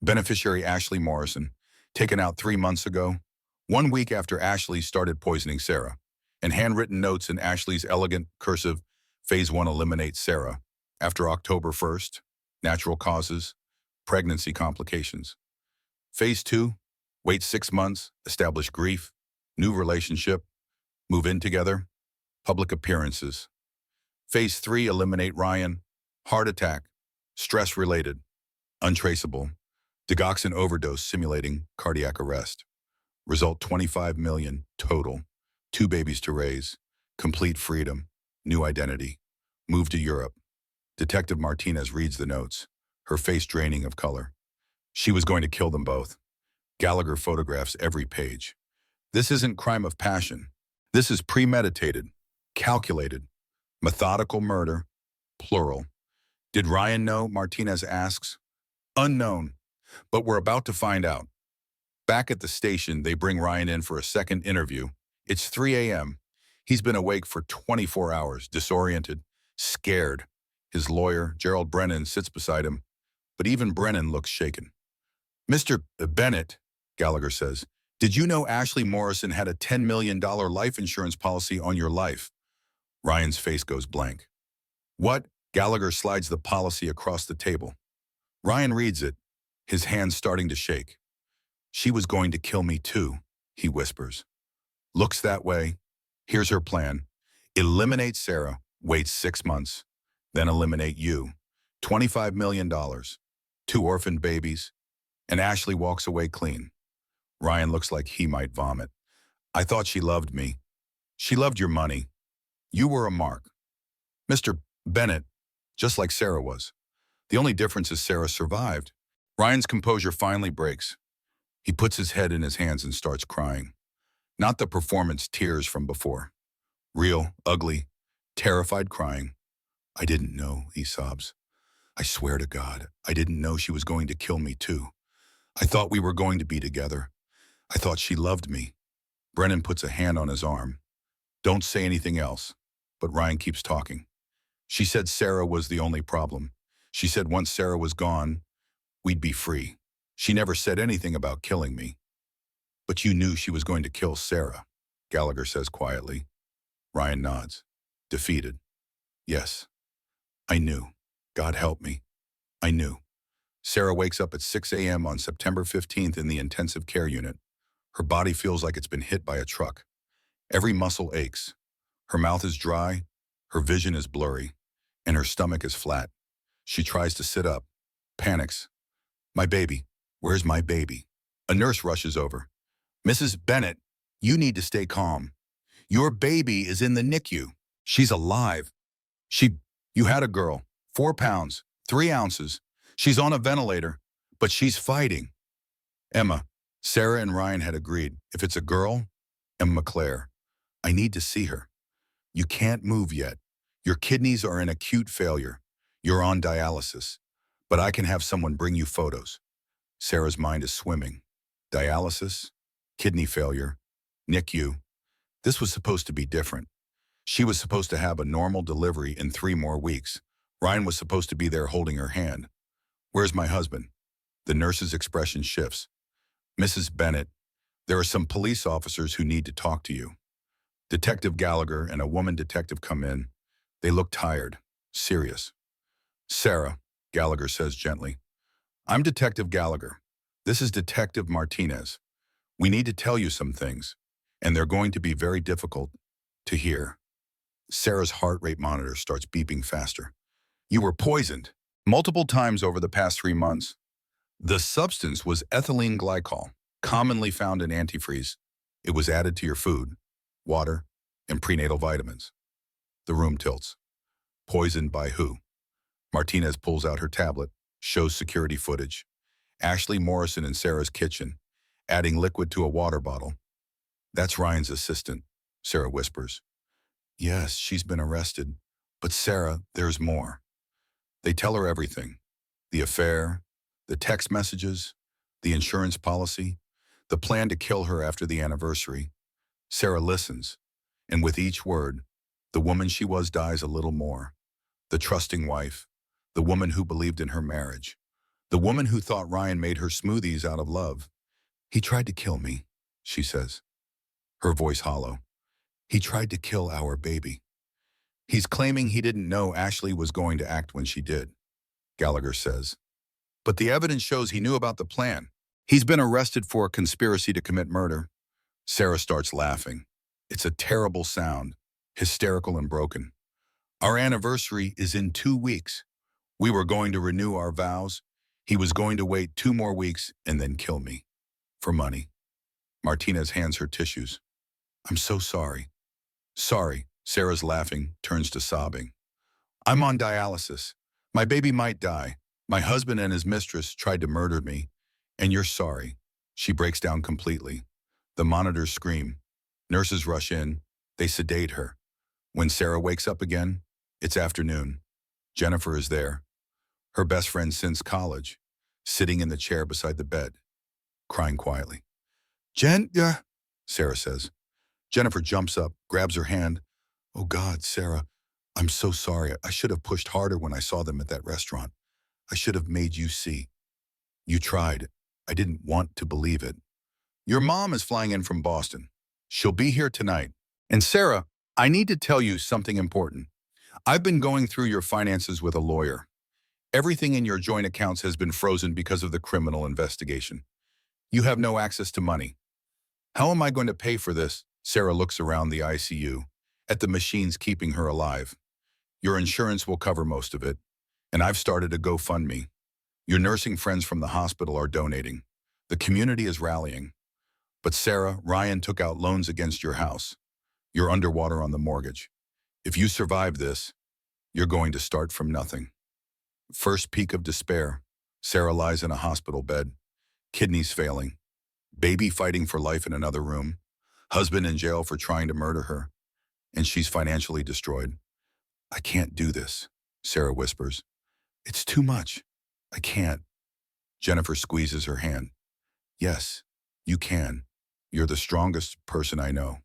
Beneficiary Ashley Morrison, taken out 3 months ago, 1 week after Ashley started poisoning Sarah. And handwritten notes in Ashley's elegant, cursive, Phase 1 eliminates Sarah. After October 1st, natural causes, pregnancy complications. Phase 2, wait 6 months, establish grief, new relationship, move in together, public appearances. Phase 3, eliminate Ryan, heart attack, stress-related, untraceable, digoxin overdose simulating cardiac arrest. Result 25 million total, 2 babies to raise, complete freedom, new identity, move to Europe. Detective Martinez reads the notes, her face draining of color. She was going to kill them both. Gallagher photographs every page. This isn't crime of passion. This is premeditated, calculated, methodical murder, plural. Did Ryan know? Martinez asks. Unknown, but we're about to find out. Back at the station, they bring Ryan in for a second interview. It's 3 a.m. He's been awake for 24 hours, disoriented, scared. His lawyer, Gerald Brennan, sits beside him, but even Brennan looks shaken. Mr. Bennett, Gallagher says, did you know Ashley Morrison had a $10 million life insurance policy on your life? Ryan's face goes blank. What? Gallagher slides the policy across the table. Ryan reads it, his hands starting to shake. She was going to kill me too, he whispers. Looks that way. Here's her plan. Eliminate Sarah, wait 6 months, then eliminate you. $25 million, 2 orphaned babies, and Ashley walks away clean. Ryan looks like he might vomit. I thought she loved me. She loved your money. You were a mark. Mr. Bennett, just like Sarah was. The only difference is Sarah survived. Ryan's composure finally breaks. He puts his head in his hands and starts crying. Not the performance tears from before. Real, ugly, terrified crying. I didn't know, he sobs. I swear to God, I didn't know she was going to kill me too. I thought we were going to be together. I thought she loved me. Brennan puts a hand on his arm. Don't say anything else. But Ryan keeps talking. She said Sarah was the only problem. She said once Sarah was gone, we'd be free. She never said anything about killing me. But you knew she was going to kill Sarah, Gallagher says quietly. Ryan nods, defeated. Yes, I knew. God help me. I knew. Sarah wakes up at 6 a.m. on September 15th in the intensive care unit. Her body feels like it's been hit by a truck. Every muscle aches. Her mouth is dry, her vision is blurry, and her stomach is flat. She tries to sit up, panics. My baby, where's my baby? A nurse rushes over. Mrs. Bennett, you need to stay calm. Your baby is in the NICU. She's alive. You had a girl, 4 pounds, 3 ounces. She's on a ventilator, but she's fighting. Emma, Sarah and Ryan had agreed, if it's a girl, Emma McClare, I need to see her. You can't move yet. Your kidneys are in acute failure. You're on dialysis, but I can have someone bring you photos. Sarah's mind is swimming. Dialysis, kidney failure, NICU. This was supposed to be different. She was supposed to have a normal delivery in 3 more weeks. Ryan was supposed to be there holding her hand. Where's my husband? The nurse's expression shifts. Mrs. Bennett, there are some police officers who need to talk to you. Detective Gallagher and a woman detective come in. They look tired, serious. Sarah, Gallagher says gently. I'm Detective Gallagher. This is Detective Martinez. We need to tell you some things, and they're going to be very difficult to hear. Sarah's heart rate monitor starts beeping faster. You were poisoned multiple times over the past 3 months. The substance was ethylene glycol, commonly found in antifreeze. It was added to your food, water, and prenatal vitamins. The room tilts. Poisoned by who? Martinez pulls out her tablet, shows security footage. Ashley Morrison in Sarah's kitchen, adding liquid to a water bottle. That's Ryan's assistant, Sarah whispers. Yes, she's been arrested. But Sarah, there's more. They tell her everything. The affair, the text messages, the insurance policy, the plan to kill her after the anniversary. Sarah listens, and with each word, the woman she was dies a little more. The trusting wife, the woman who believed in her marriage, the woman who thought Ryan made her smoothies out of love. He tried to kill me, she says, her voice hollow. He tried to kill our baby. He's claiming he didn't know Ashley was going to act when she did, Gallagher says. But the evidence shows he knew about the plan. He's been arrested for a conspiracy to commit murder. Sarah starts laughing. It's a terrible sound, hysterical and broken. Our anniversary is in 2 weeks. We were going to renew our vows. He was going to wait 2 more weeks and then kill me. For money. Martinez hands her tissues. I'm so sorry. Sorry, Sarah's laughing, turns to sobbing. I'm on dialysis. My baby might die. My husband and his mistress tried to murder me. And you're sorry. She breaks down completely. The monitors scream. Nurses rush in. They sedate her. When Sarah wakes up again, it's afternoon. Jennifer is there, her best friend since college, sitting in the chair beside the bed, crying quietly. Sarah says. Jennifer jumps up, grabs her hand. Oh God, Sarah, I'm so sorry. I should have pushed harder when I saw them at that restaurant. I should have made you see. You tried. I didn't want to believe it. Your mom is flying in from Boston. She'll be here tonight. And Sarah, I need to tell you something important. I've been going through your finances with a lawyer. Everything in your joint accounts has been frozen because of the criminal investigation. You have no access to money. How am I going to pay for this? Sarah looks around the ICU, at the machines keeping her alive. Your insurance will cover most of it, and I've started a GoFundMe. Your nursing friends from the hospital are donating. The community is rallying. But Sarah, Ryan took out loans against your house. You're underwater on the mortgage. If you survive this, you're going to start from nothing. First peak of despair. Sarah lies in a hospital bed, kidneys failing, baby fighting for life in another room, husband in jail for trying to murder her, and she's financially destroyed. I can't do this, Sarah whispers. It's too much. I can't. Jennifer squeezes her hand. Yes, you can. You're the strongest person I know.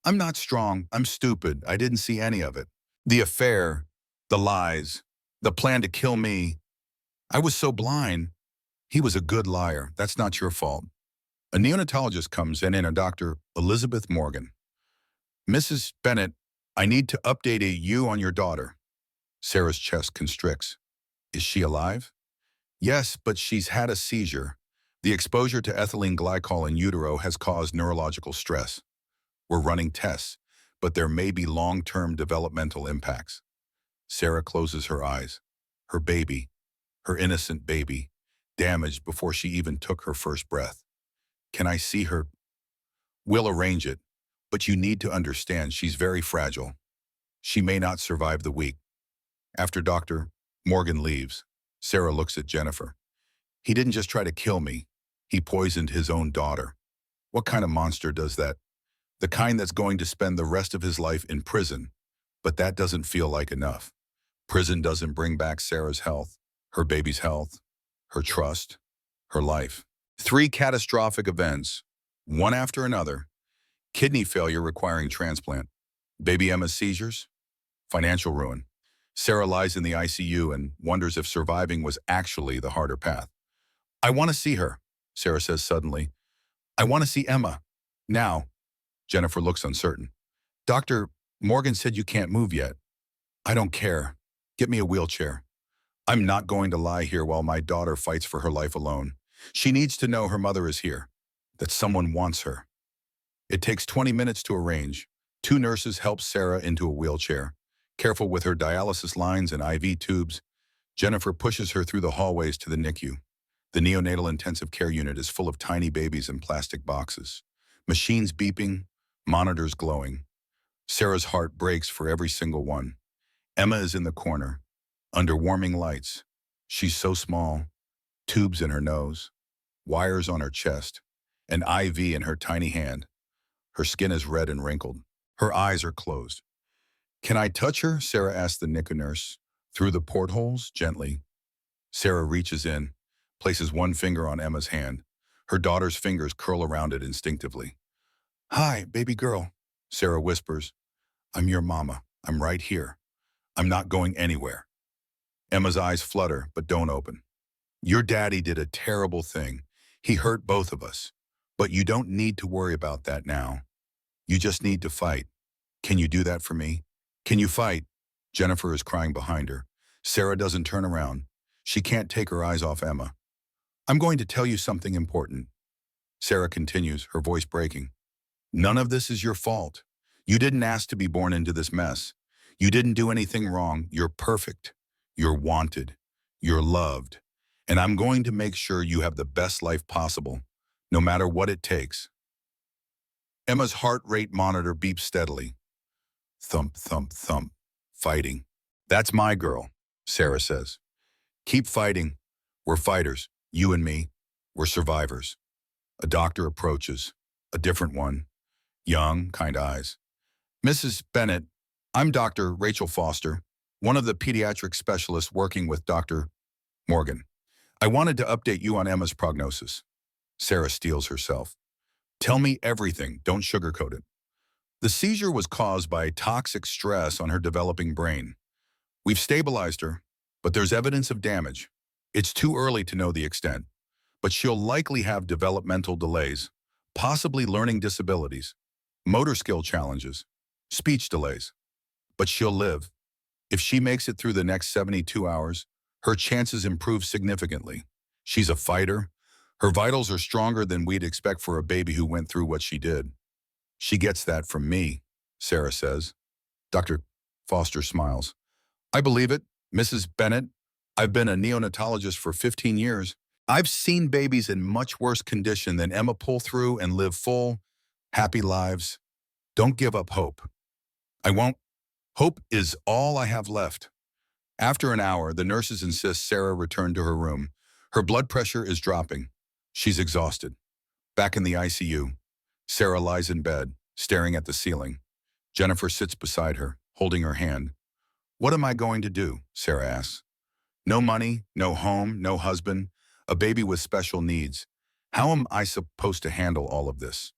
I'm not strong. I'm stupid. I didn't see any of it. The affair, the lies, the plan to kill me. I was so blind. He was a good liar. That's not your fault. A neonatologist comes in and a Dr. Elizabeth Morgan. Mrs. Bennett, I need to update you on your daughter. Sarah's chest constricts. Is she alive? Yes, but she's had a seizure. The exposure to ethylene glycol in utero has caused neurological stress. We're running tests, but there may be long-term developmental impacts. Sarah closes her eyes. Her baby, her innocent baby, damaged before she even took her first breath. Can I see her? We'll arrange it, but you need to understand she's very fragile. She may not survive the week. After Dr. Morgan leaves, Sarah looks at Jennifer. He didn't just try to kill me. He poisoned his own daughter. What kind of monster does that? The kind that's going to spend the rest of his life in prison. But that doesn't feel like enough. Prison doesn't bring back Sarah's health, her baby's health, her trust, her life. 3 catastrophic events, one after another. Kidney failure requiring transplant. Baby Emma's seizures. Financial ruin. Sarah lies in the ICU and wonders if surviving was actually the harder path. I want to see her, Sarah says suddenly. I want to see Emma. Now. Jennifer looks uncertain. Dr. Morgan said you can't move yet. I don't care. Get me a wheelchair. I'm not going to lie here while my daughter fights for her life alone. She needs to know her mother is here, that someone wants her. It takes 20 minutes to arrange. 2 nurses help Sarah into a wheelchair. Careful with her dialysis lines and IV tubes, Jennifer pushes her through the hallways to the NICU. The neonatal intensive care unit is full of tiny babies in plastic boxes. Machines beeping, monitors glowing. Sarah's heart breaks for every single one. Emma is in the corner, under warming lights. She's so small, tubes in her nose, wires on her chest, an IV in her tiny hand. Her skin is red and wrinkled. Her eyes are closed. Can I touch her? Sarah asks the NICU nurse. Through the portholes, gently. Sarah reaches in, places one finger on Emma's hand. Her daughter's fingers curl around it instinctively. Hi, baby girl, Sarah whispers. I'm your mama. I'm right here. I'm not going anywhere. Emma's eyes flutter, but don't open. Your daddy did a terrible thing. He hurt both of us. But you don't need to worry about that now. You just need to fight. Can you do that for me? Can you fight? Jennifer is crying behind her. Sarah doesn't turn around. She can't take her eyes off Emma. I'm going to tell you something important. Sarah continues, her voice breaking. None of this is your fault. You didn't ask to be born into this mess. You didn't do anything wrong. You're perfect. You're wanted. You're loved. And I'm going to make sure you have the best life possible, no matter what it takes. Emma's heart rate monitor beeps steadily. Thump, thump, thump. Fighting. That's my girl, Sarah says. Keep fighting. We're fighters. You and me. We're survivors. A doctor approaches. A different one. Young, kind eyes. Mrs. Bennett, I'm Dr. Rachel Foster, one of the pediatric specialists working with Dr. Morgan. I wanted to update you on Emma's prognosis. Sarah steels herself. Tell me everything, don't sugarcoat it. The seizure was caused by toxic stress on her developing brain. We've stabilized her, but there's evidence of damage. It's too early to know the extent, but she'll likely have developmental delays, possibly learning disabilities, motor skill challenges, speech delays. But she'll live. If she makes it through the next 72 hours, her chances improve significantly. She's a fighter. Her vitals are stronger than we'd expect for a baby who went through what she did. She gets that from me, Sarah says. Dr. Foster smiles. I believe it, Mrs. Bennett. I've been a neonatologist for 15 years. I've seen babies in much worse condition than Emma pull through and live full, happy lives. Don't give up hope. I won't. Hope is all I have left. After an hour, the nurses insist Sarah return to her room. Her blood pressure is dropping. She's exhausted. Back in the ICU, Sarah lies in bed, staring at the ceiling. Jennifer sits beside her, holding her hand. What am I going to do? Sarah asks. No money, no home, no husband, a baby with special needs. How am I supposed to handle all of this?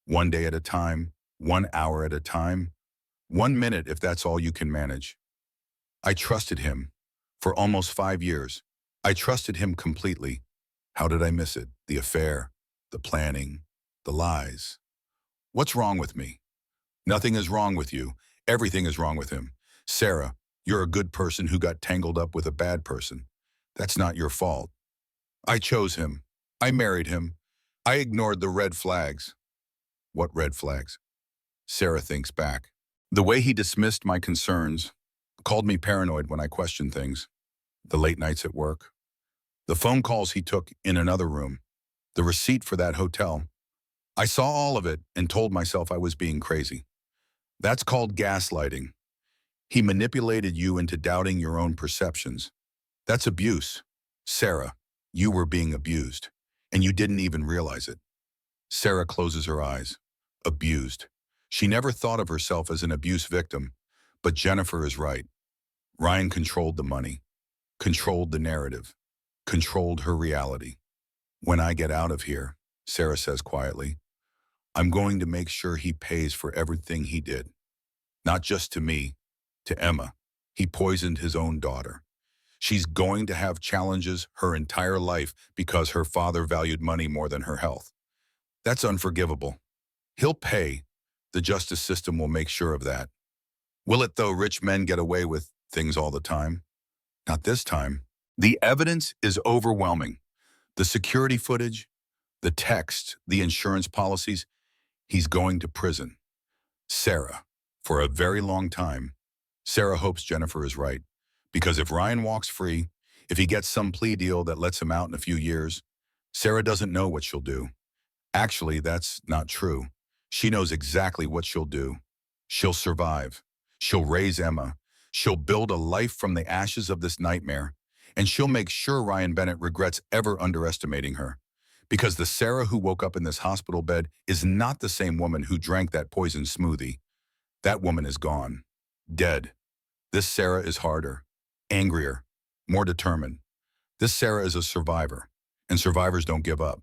One day at a time, 1 hour at a time, 1 minute if that's all you can manage. I trusted him. For almost 5 years, I trusted him completely. How did I miss it? The affair, the planning, the lies. What's wrong with me? Nothing is wrong with you. Everything is wrong with him. Sarah, you're a good person who got tangled up with a bad person. That's not your fault. I chose him. I married him. I ignored the red flags. What red flags? Sarah thinks back. The way he dismissed my concerns, called me paranoid when I questioned things, the late nights at work, the phone calls he took in another room, the receipt for that hotel. I saw all of it and told myself I was being crazy. That's called gaslighting. He manipulated you into doubting your own perceptions. That's abuse. Sarah, you were being abused, and you didn't even realize it. Sarah closes her eyes. Abused. She never thought of herself as an abuse victim, but Jennifer is right. Ryan controlled the money, controlled the narrative, controlled her reality. When I get out of here, Sarah says quietly, I'm going to make sure he pays for everything he did. Not just to me, to Emma. He poisoned his own daughter. She's going to have challenges her entire life because her father valued money more than her health. That's unforgivable. He'll pay. The justice system will make sure of that. Will it, though? Rich men get away with things all the time? Not this time. The evidence is overwhelming. The security footage, the text, the insurance policies. He's going to prison. Sarah, for a very long time, Sarah hopes Jennifer is right. Because if Ryan walks free, if he gets some plea deal that lets him out in a few years, Sarah doesn't know what she'll do. Actually, that's not true. She knows exactly what she'll do. She'll survive. She'll raise Emma. She'll build a life from the ashes of this nightmare. And she'll make sure Ryan Bennett regrets ever underestimating her. Because the Sarah who woke up in this hospital bed is not the same woman who drank that poisoned smoothie. That woman is gone. Dead. This Sarah is harder, angrier, more determined. This Sarah is a survivor, and survivors don't give up.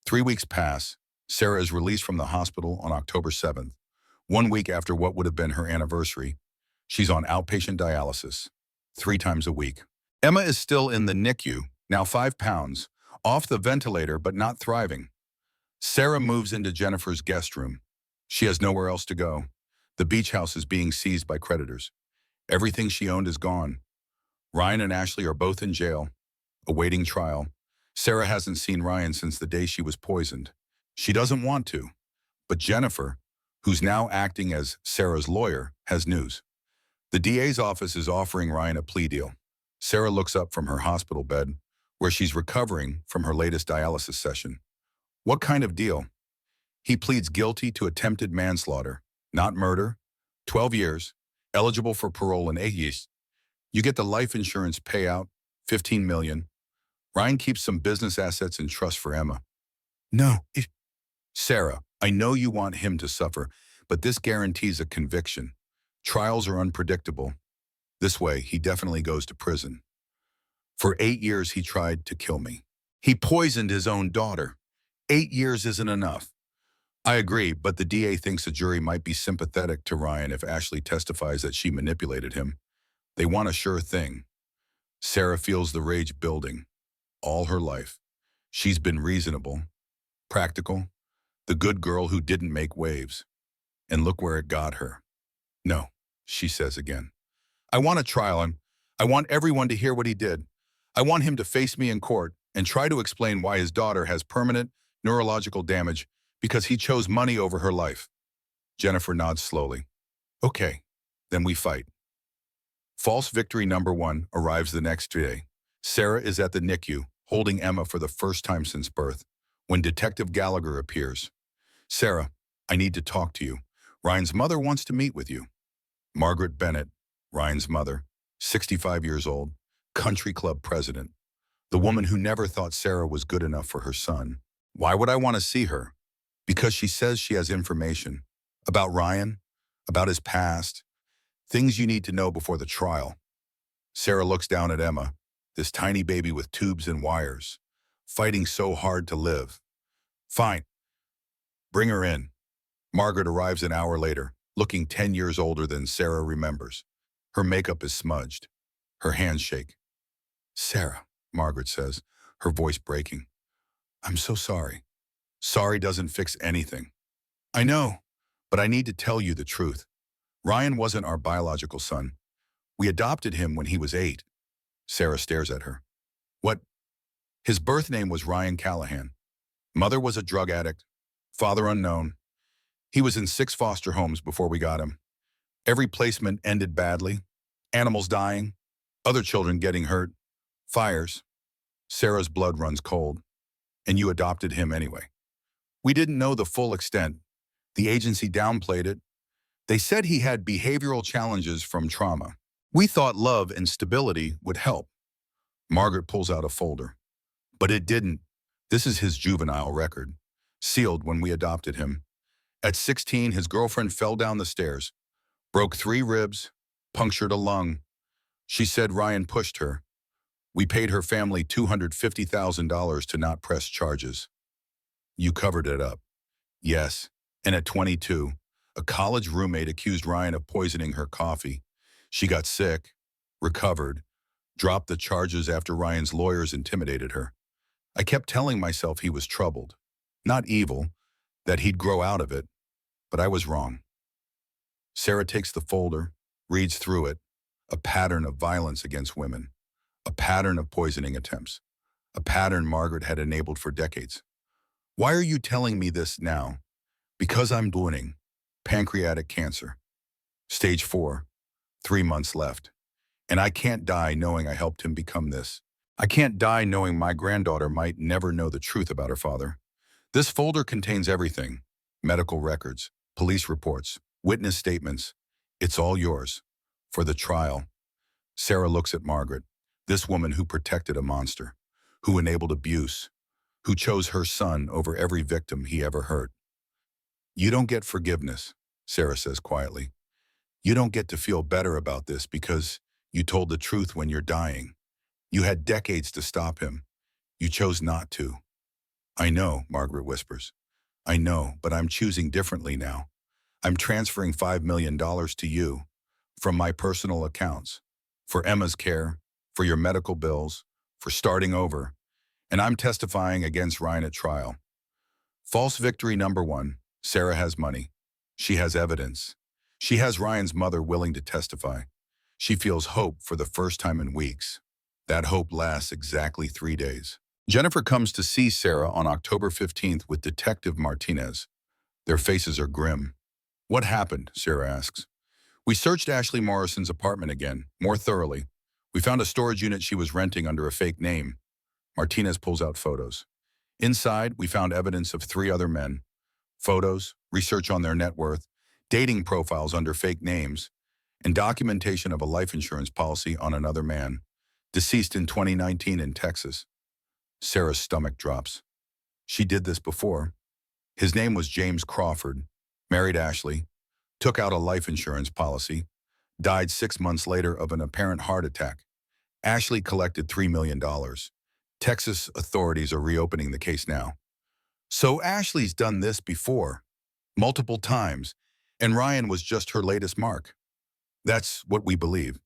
3 weeks pass. Sarah is released from the hospital on October 7th, 1 week after what would have been her anniversary. She's on outpatient dialysis, 3 times a week. Emma is still in the NICU, now 5 pounds, off the ventilator but not thriving. Sarah moves into Jennifer's guest room. She has nowhere else to go. The beach house is being seized by creditors. Everything she owned is gone. Ryan and Ashley are both in jail, awaiting trial. Sarah hasn't seen Ryan since the day she was poisoned. She doesn't want to, but Jennifer, who's now acting as Sarah's lawyer, has news. The DA's office is offering Ryan a plea deal. Sarah looks up from her hospital bed, where she's recovering from her latest dialysis session. What kind of deal? He pleads guilty to attempted manslaughter, not murder, 12 years, eligible for parole in 8 years. You get the life insurance payout, $15 million. Ryan keeps some business assets in trust for Emma. No. Sarah, I know you want him to suffer, but this guarantees a conviction. Trials are unpredictable. This way, he definitely goes to prison. For 8 years, he tried to kill me. He poisoned his own daughter. 8 years isn't enough. I agree, but the DA thinks a jury might be sympathetic to Ryan if Ashley testifies that she manipulated him. They want a sure thing. Sarah feels the rage building. All her life, she's been reasonable, practical, the good girl who didn't make waves. And look where it got her. No, she says again. I want a trial, and I want everyone to hear what he did. I want him to face me in court and try to explain why his daughter has permanent neurological damage because he chose money over her life. Jennifer nods slowly. Okay, then we fight. False victory number 1 arrives the next day. Sarah is at the NICU, holding Emma for the first time since birth, when Detective Gallagher appears. Sarah, I need to talk to you. Ryan's mother wants to meet with you. Margaret Bennett, Ryan's mother, 65 years old, country club president, the woman who never thought Sarah was good enough for her son. Why would I want to see her? Because she says she has information about Ryan, about his past, things you need to know before the trial. Sarah looks down at Emma, this tiny baby with tubes and wires, fighting so hard to live. Fine. Bring her in. Margaret arrives an hour later, looking 10 years older than Sarah remembers. Her makeup is smudged. Her hands shake. Sarah, Margaret says, her voice breaking. I'm so sorry. Sorry doesn't fix anything. I know, but I need to tell you the truth. Ryan wasn't our biological son. We adopted him when he was 8. Sarah stares at her. What? His birth name was Ryan Callahan. Mother was a drug addict. Father unknown. He was in 6 foster homes before we got him. Every placement ended badly. Animals dying. Other children getting hurt. Fires. Sarah's blood runs cold. And you adopted him anyway. We didn't know the full extent. The agency downplayed it. They said he had behavioral challenges from trauma. We thought love and stability would help. Margaret pulls out a folder. But it didn't. This is his juvenile record, sealed when we adopted him. At 16, his girlfriend fell down the stairs, broke 3 ribs, punctured a lung. She said Ryan pushed her. We paid her family $250,000 to not press charges. You covered it up. Yes, and at 22, a college roommate accused Ryan of poisoning her coffee. She got sick, recovered, dropped the charges after Ryan's lawyers intimidated her. I kept telling myself he was troubled, not evil, that he'd grow out of it, but I was wrong. Sarah takes the folder, reads through it, a pattern of violence against women, a pattern of poisoning attempts, a pattern Margaret had enabled for decades. Why are you telling me this now? Because I'm winning. Pancreatic cancer. Stage 4, 3 months left. And I can't die knowing I helped him become this. I can't die knowing my granddaughter might never know the truth about her father. This folder contains everything. Medical records, police reports, witness statements. It's all yours. For the trial. Sarah looks at Margaret, this woman who protected a monster, who enabled abuse, who chose her son over every victim he ever hurt. You don't get forgiveness, Sarah says quietly. You don't get to feel better about this because you told the truth when you're dying. You had decades to stop him. You chose not to. I know, Margaret whispers. I know, but I'm choosing differently now. I'm transferring $5 million to you from my personal accounts for Emma's care, for your medical bills, for starting over, and I'm testifying against Ryan at trial. False victory number one, Sarah has money. She has evidence. She has Ryan's mother willing to testify. She feels hope for the first time in weeks. That hope lasts exactly 3 days. Jennifer comes to see Sarah on October 15th with Detective Martinez. Their faces are grim. What happened? Sarah asks. We searched Ashley Morrison's apartment again, more thoroughly. We found a storage unit she was renting under a fake name. Martinez pulls out photos. Inside, we found evidence of 3 other men. Photos, research on their net worth, dating profiles under fake names, and documentation of a life insurance policy on another man, deceased in 2019 in Texas. Sarah's stomach drops. She did this before. His name was James Crawford, married Ashley, took out a life insurance policy, died 6 months later of an apparent heart attack. Ashley collected $3 million. Texas authorities are reopening the case now. So Ashley's done this before, multiple times, and Ryan was just her latest mark. That's what we believe.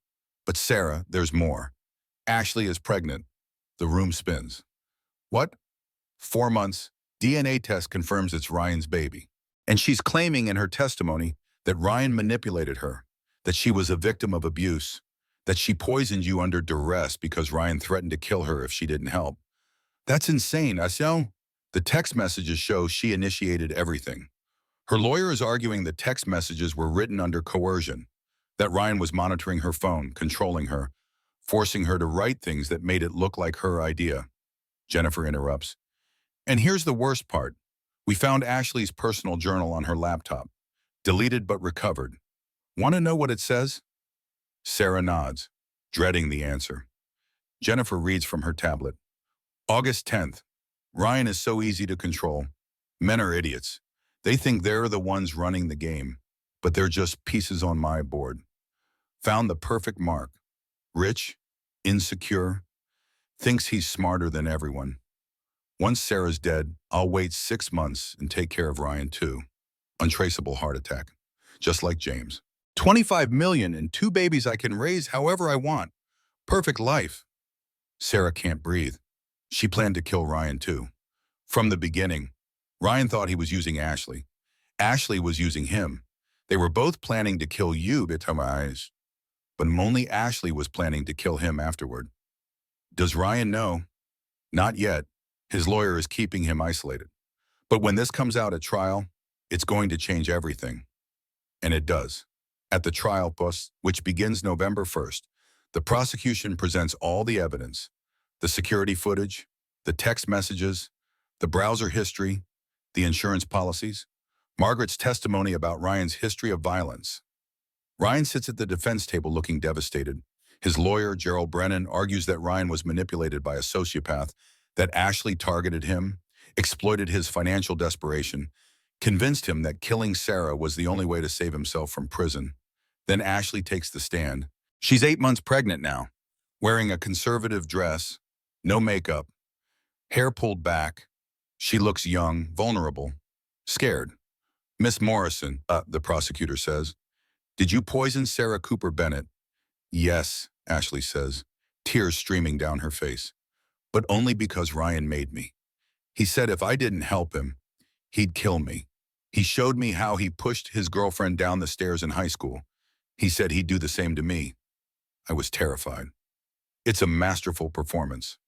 But Sarah, there's more. Ashley is pregnant. The room spins. What? 4 months, DNA test confirms it's Ryan's baby. And she's claiming in her testimony that Ryan manipulated her, that she was a victim of abuse, that she poisoned you under duress because Ryan threatened to kill her if she didn't help. That's insane, Asio. The text messages show she initiated everything. Her lawyer is arguing the text messages were written under coercion, that Ryan was monitoring her phone, controlling her, forcing her to write things that made it look like her idea. Jennifer interrupts. And here's the worst part. We found Ashley's personal journal on her laptop, deleted but recovered. Want to know what it says? Sarah nods, dreading the answer. Jennifer reads from her tablet. August 10th. Ryan is so easy to control. Men are idiots. They think they're the ones running the game, but they're just pieces on my board. Found the perfect mark. Rich, insecure, thinks he's smarter than everyone. Once Sarah's dead, I'll wait 6 months and take care of Ryan too. Untraceable heart attack, just like James. 25 million and 2 babies I can raise however I want. Perfect life. Sarah can't breathe. She planned to kill Ryan too. From the beginning, Ryan thought he was using Ashley. Ashley was using him. They were both planning to kill you, Betrayal, but only Ashley was planning to kill him afterward. Does Ryan know? Not yet. His lawyer is keeping him isolated. But when this comes out at trial, it's going to change everything. And it does. At the trial post, which begins November 1st, the prosecution presents all the evidence, the security footage, the text messages, the browser history, the insurance policies, Margaret's testimony about Ryan's history of violence. Ryan sits at the defense table looking devastated. His lawyer, Gerald Brennan, argues that Ryan was manipulated by a sociopath, that Ashley targeted him, exploited his financial desperation, convinced him that killing Sarah was the only way to save himself from prison. Then Ashley takes the stand. She's 8 months pregnant now, wearing a conservative dress, no makeup, hair pulled back. She looks young, vulnerable, scared. Miss Morrison, the prosecutor says, did you poison Sarah Cooper Bennett? Yes, Ashley says, tears streaming down her face. But only because Ryan made me. He said if I didn't help him, he'd kill me. He showed me how he pushed his girlfriend down the stairs in high school. He said he'd do the same to me. I was terrified. It's a masterful performance.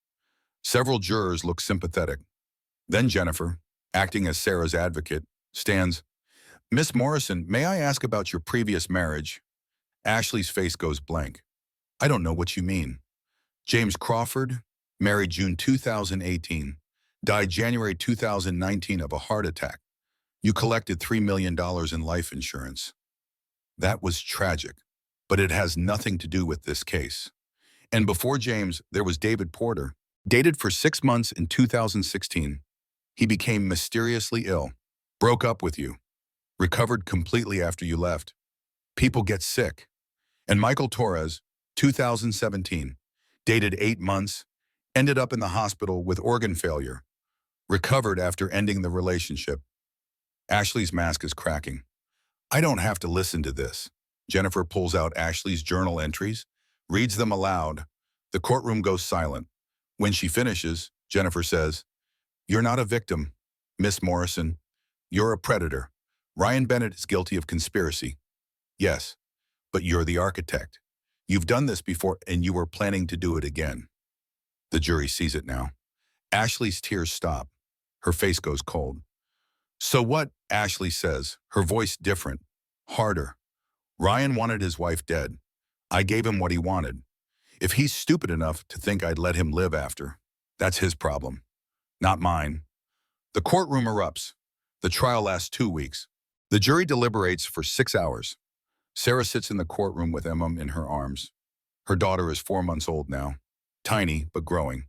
Several jurors look sympathetic. Then Jennifer, acting as Sarah's advocate, stands. Miss Morrison, may I ask about your previous marriage? Ashley's face goes blank. I don't know what you mean. James Crawford, married June 2018, died January 2019 of a heart attack. You collected $3 million in life insurance. That was tragic, but it has nothing to do with this case. And before James, there was David Porter, dated for 6 months in 2016. He became mysteriously ill, broke up with you, recovered completely after you left. People get sick. And Michael Torres, 2017, dated 8 months, ended up in the hospital with organ failure, recovered after ending the relationship. Ashley's mask is cracking. I don't have to listen to this. Jennifer pulls out Ashley's journal entries, reads them aloud. The courtroom goes silent. When she finishes, Jennifer says, "You're not a victim, Miss Morrison. You're a predator. Ryan Bennett is guilty of conspiracy. Yes, but you're the architect. You've done this before and you were planning to do it again." The jury sees it now. Ashley's tears stop. Her face goes cold. "So what?" Ashley says, her voice different, harder. "Ryan wanted his wife dead. I gave him what he wanted. If he's stupid enough to think I'd let him live after, that's his problem, not mine." The courtroom erupts. The trial lasts 2 weeks. The jury deliberates for 6 hours. Sarah sits in the courtroom with Emma in her arms. Her daughter is 4 months old now, tiny but growing.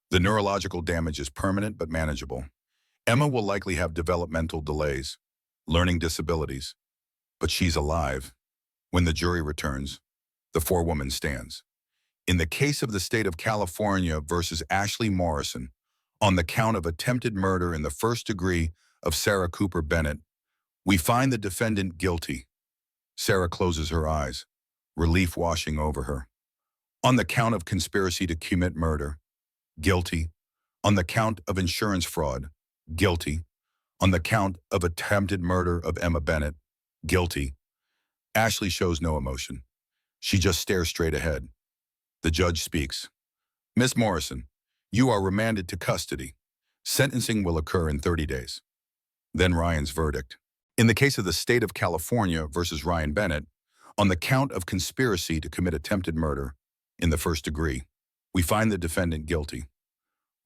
The neurological damage is permanent but manageable. Emma will likely have developmental delays, learning disabilities, but she's alive. When the jury returns, the forewoman stands. In the case of the state of California versus Ashley Morrison, on the count of attempted murder in the first degree of Sarah Cooper Bennett, we find the defendant guilty. Sarah closes her eyes, relief washing over her. On the count of conspiracy to commit murder, guilty. On the count of insurance fraud, guilty. On the count of attempted murder of Emma Bennett, guilty. Ashley shows no emotion. She just stares straight ahead. The judge speaks. "Miss Morrison, you are remanded to custody. Sentencing will occur in 30 days. Then Ryan's verdict. In the case of the state of California versus Ryan Bennett, on the count of conspiracy to commit attempted murder in the first degree, we find the defendant guilty.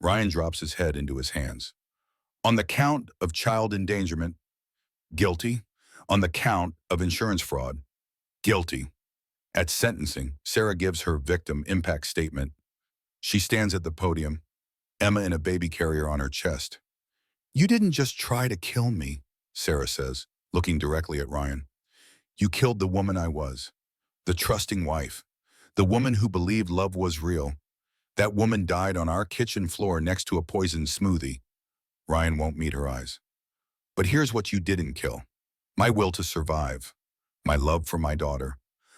Ryan drops his head into his hands. On the count of child endangerment, guilty. On the count of insurance fraud, guilty." At sentencing, Sarah gives her victim impact statement. She stands at the podium, Emma in a baby carrier on her chest. "You didn't just try to kill me," Sarah says, looking directly at Ryan. "You killed the woman I was, the trusting wife, the woman who believed love was real. That woman died on our kitchen floor next to a poisoned smoothie." Ryan won't meet her eyes. "But here's what you didn't kill. My will to survive, my love for my daughter,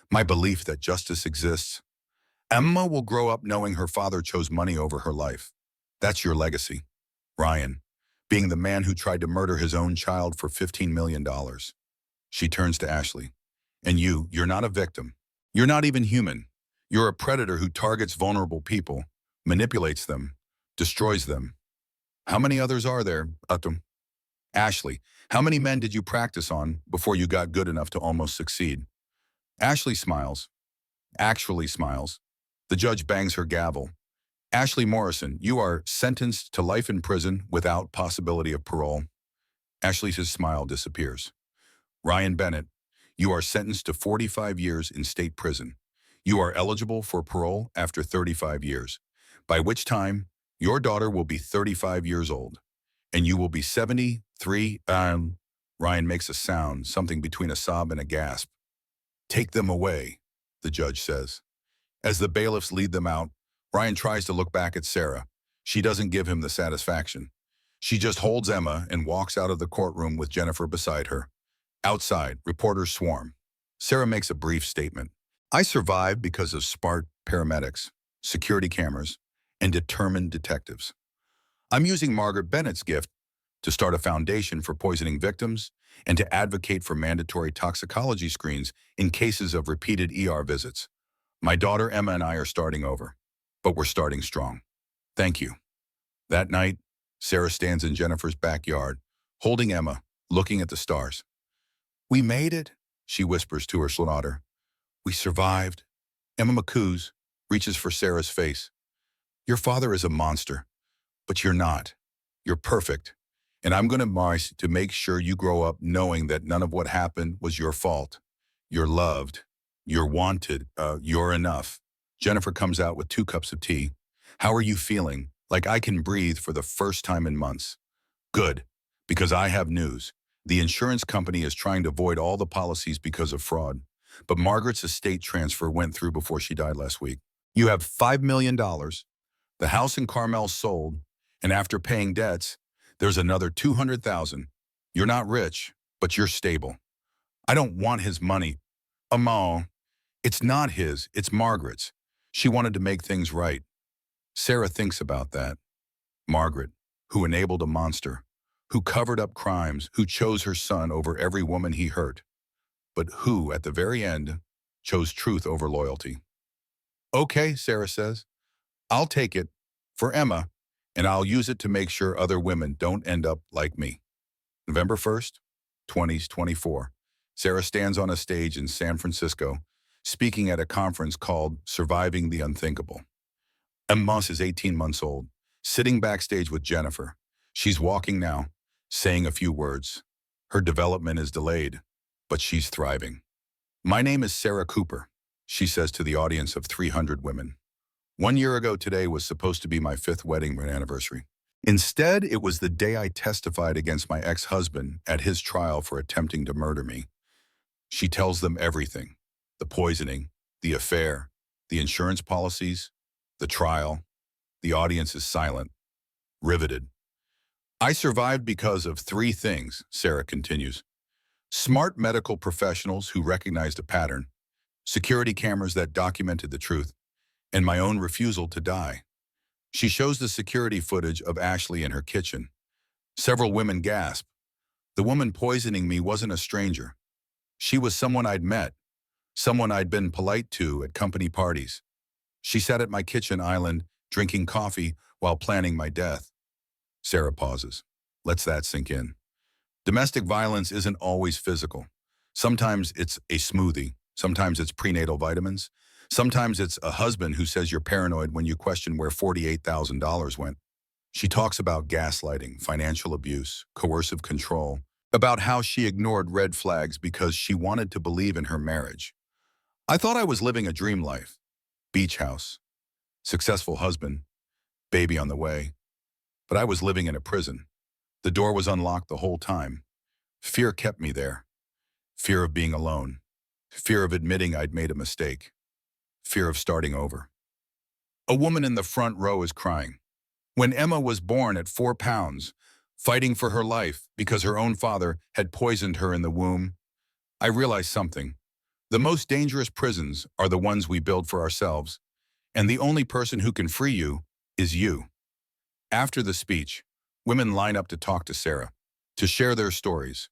my belief that justice exists. Emma will grow up knowing her father chose money over her life. That's your legacy. Ryan, being the man who tried to murder his own child for $15 million. She turns to Ashley. "And you're not a victim. You're not even human. You're a predator who targets vulnerable people, manipulates them, destroys them. How many others are there, Atum?" "Ashley, how many men did you practice on before you got good enough to almost succeed?" Ashley smiles. Actually smiles. The judge bangs her gavel. "Ashley Morrison, you are sentenced to life in prison without possibility of parole." Ashley's smile disappears. "Ryan Bennett, you are sentenced to 45 years in state prison. You are eligible for parole after 35 years, by which time your daughter will be 35 years old, and you will be 73. Ryan makes a sound, something between a sob and a gasp. "Take them away," the judge says. As the bailiffs lead them out, Ryan tries to look back at Sarah. She doesn't give him the satisfaction. She just holds Emma and walks out of the courtroom with Jennifer beside her. Outside, reporters swarm. Sarah makes a brief statement. "I survived because of smart paramedics, security cameras, and determined detectives. I'm using Margaret Bennett's gift to start a foundation for poisoning victims and to advocate for mandatory toxicology screens in cases of repeated ER visits. My daughter Emma and I are starting over, but we're starting strong. Thank you." That night, Sarah stands in Jennifer's backyard, holding Emma, looking at the stars. "We made it," she whispers to her daughter. "We survived." Emma McCoos reaches for Sarah's face. "Your father is a monster, but you're not. You're perfect. And I'm going to make sure you grow up knowing that none of what happened was your fault. You're loved. You're wanted. You're enough." Jennifer comes out with 2 cups of tea. "How are you feeling?" "Like I can breathe for the first time in months." "Good, because I have news. The insurance company is trying to void all the policies because of fraud. But Margaret's estate transfer went through before she died last week. You have $5 million. The house in Carmel sold, and after paying debts, there's another $200,000. You're not rich, but you're stable. I don't want his money. Amal, it's not his, it's Margaret's. She wanted to make things right. Sarah thinks about that. Margaret, who enabled a monster, who covered up crimes, who chose her son over every woman he hurt, but who, at the very end, chose truth over loyalty. Okay, Sarah says, I'll take it for Emma, and I'll use it to make sure other women don't end up like me. November 1st, 2024. Sarah stands on a stage in San Francisco, speaking at a conference called Surviving the Unthinkable. Emma is 18 months old, sitting backstage with Jennifer. She's walking now, saying a few words. Her development is delayed, but she's thriving. My name is Sarah Cooper, she says to the audience of 300 women. 1 year ago today was supposed to be my 5th wedding anniversary. Instead, it was the day I testified against my ex-husband at his trial for attempting to murder me. She tells them everything: the poisoning, the affair, the insurance policies, the trial. The audience is silent, riveted. I survived because of 3 things, Sarah continues. Smart medical professionals who recognized a pattern, security cameras that documented the truth, and my own refusal to die. She shows the security footage of Ashley in her kitchen. Several women gasp. The woman poisoning me wasn't a stranger. She was someone I'd met, someone I'd been polite to at company parties. She sat at my kitchen island, drinking coffee while planning my death. Sarah pauses. Lets that sink in. Domestic violence isn't always physical. Sometimes it's a smoothie. Sometimes it's prenatal vitamins. Sometimes it's a husband who says you're paranoid when you question where $48,000 went. She talks about gaslighting, financial abuse, coercive control, about how she ignored red flags because she wanted to believe in her marriage. I thought I was living a dream life. Beach house, successful husband, baby on the way. But I was living in a prison. The door was unlocked the whole time. Fear kept me there. Fear of being alone. Fear of admitting I'd made a mistake. Fear of starting over. A woman in the front row is crying. When Emma was born at 4 pounds, fighting for her life because her own father had poisoned her in the womb, I realized something. The most dangerous prisons are the ones we build for ourselves, and the only person who can free you is you. After the speech, women line up to talk to Sarah, to share their stories,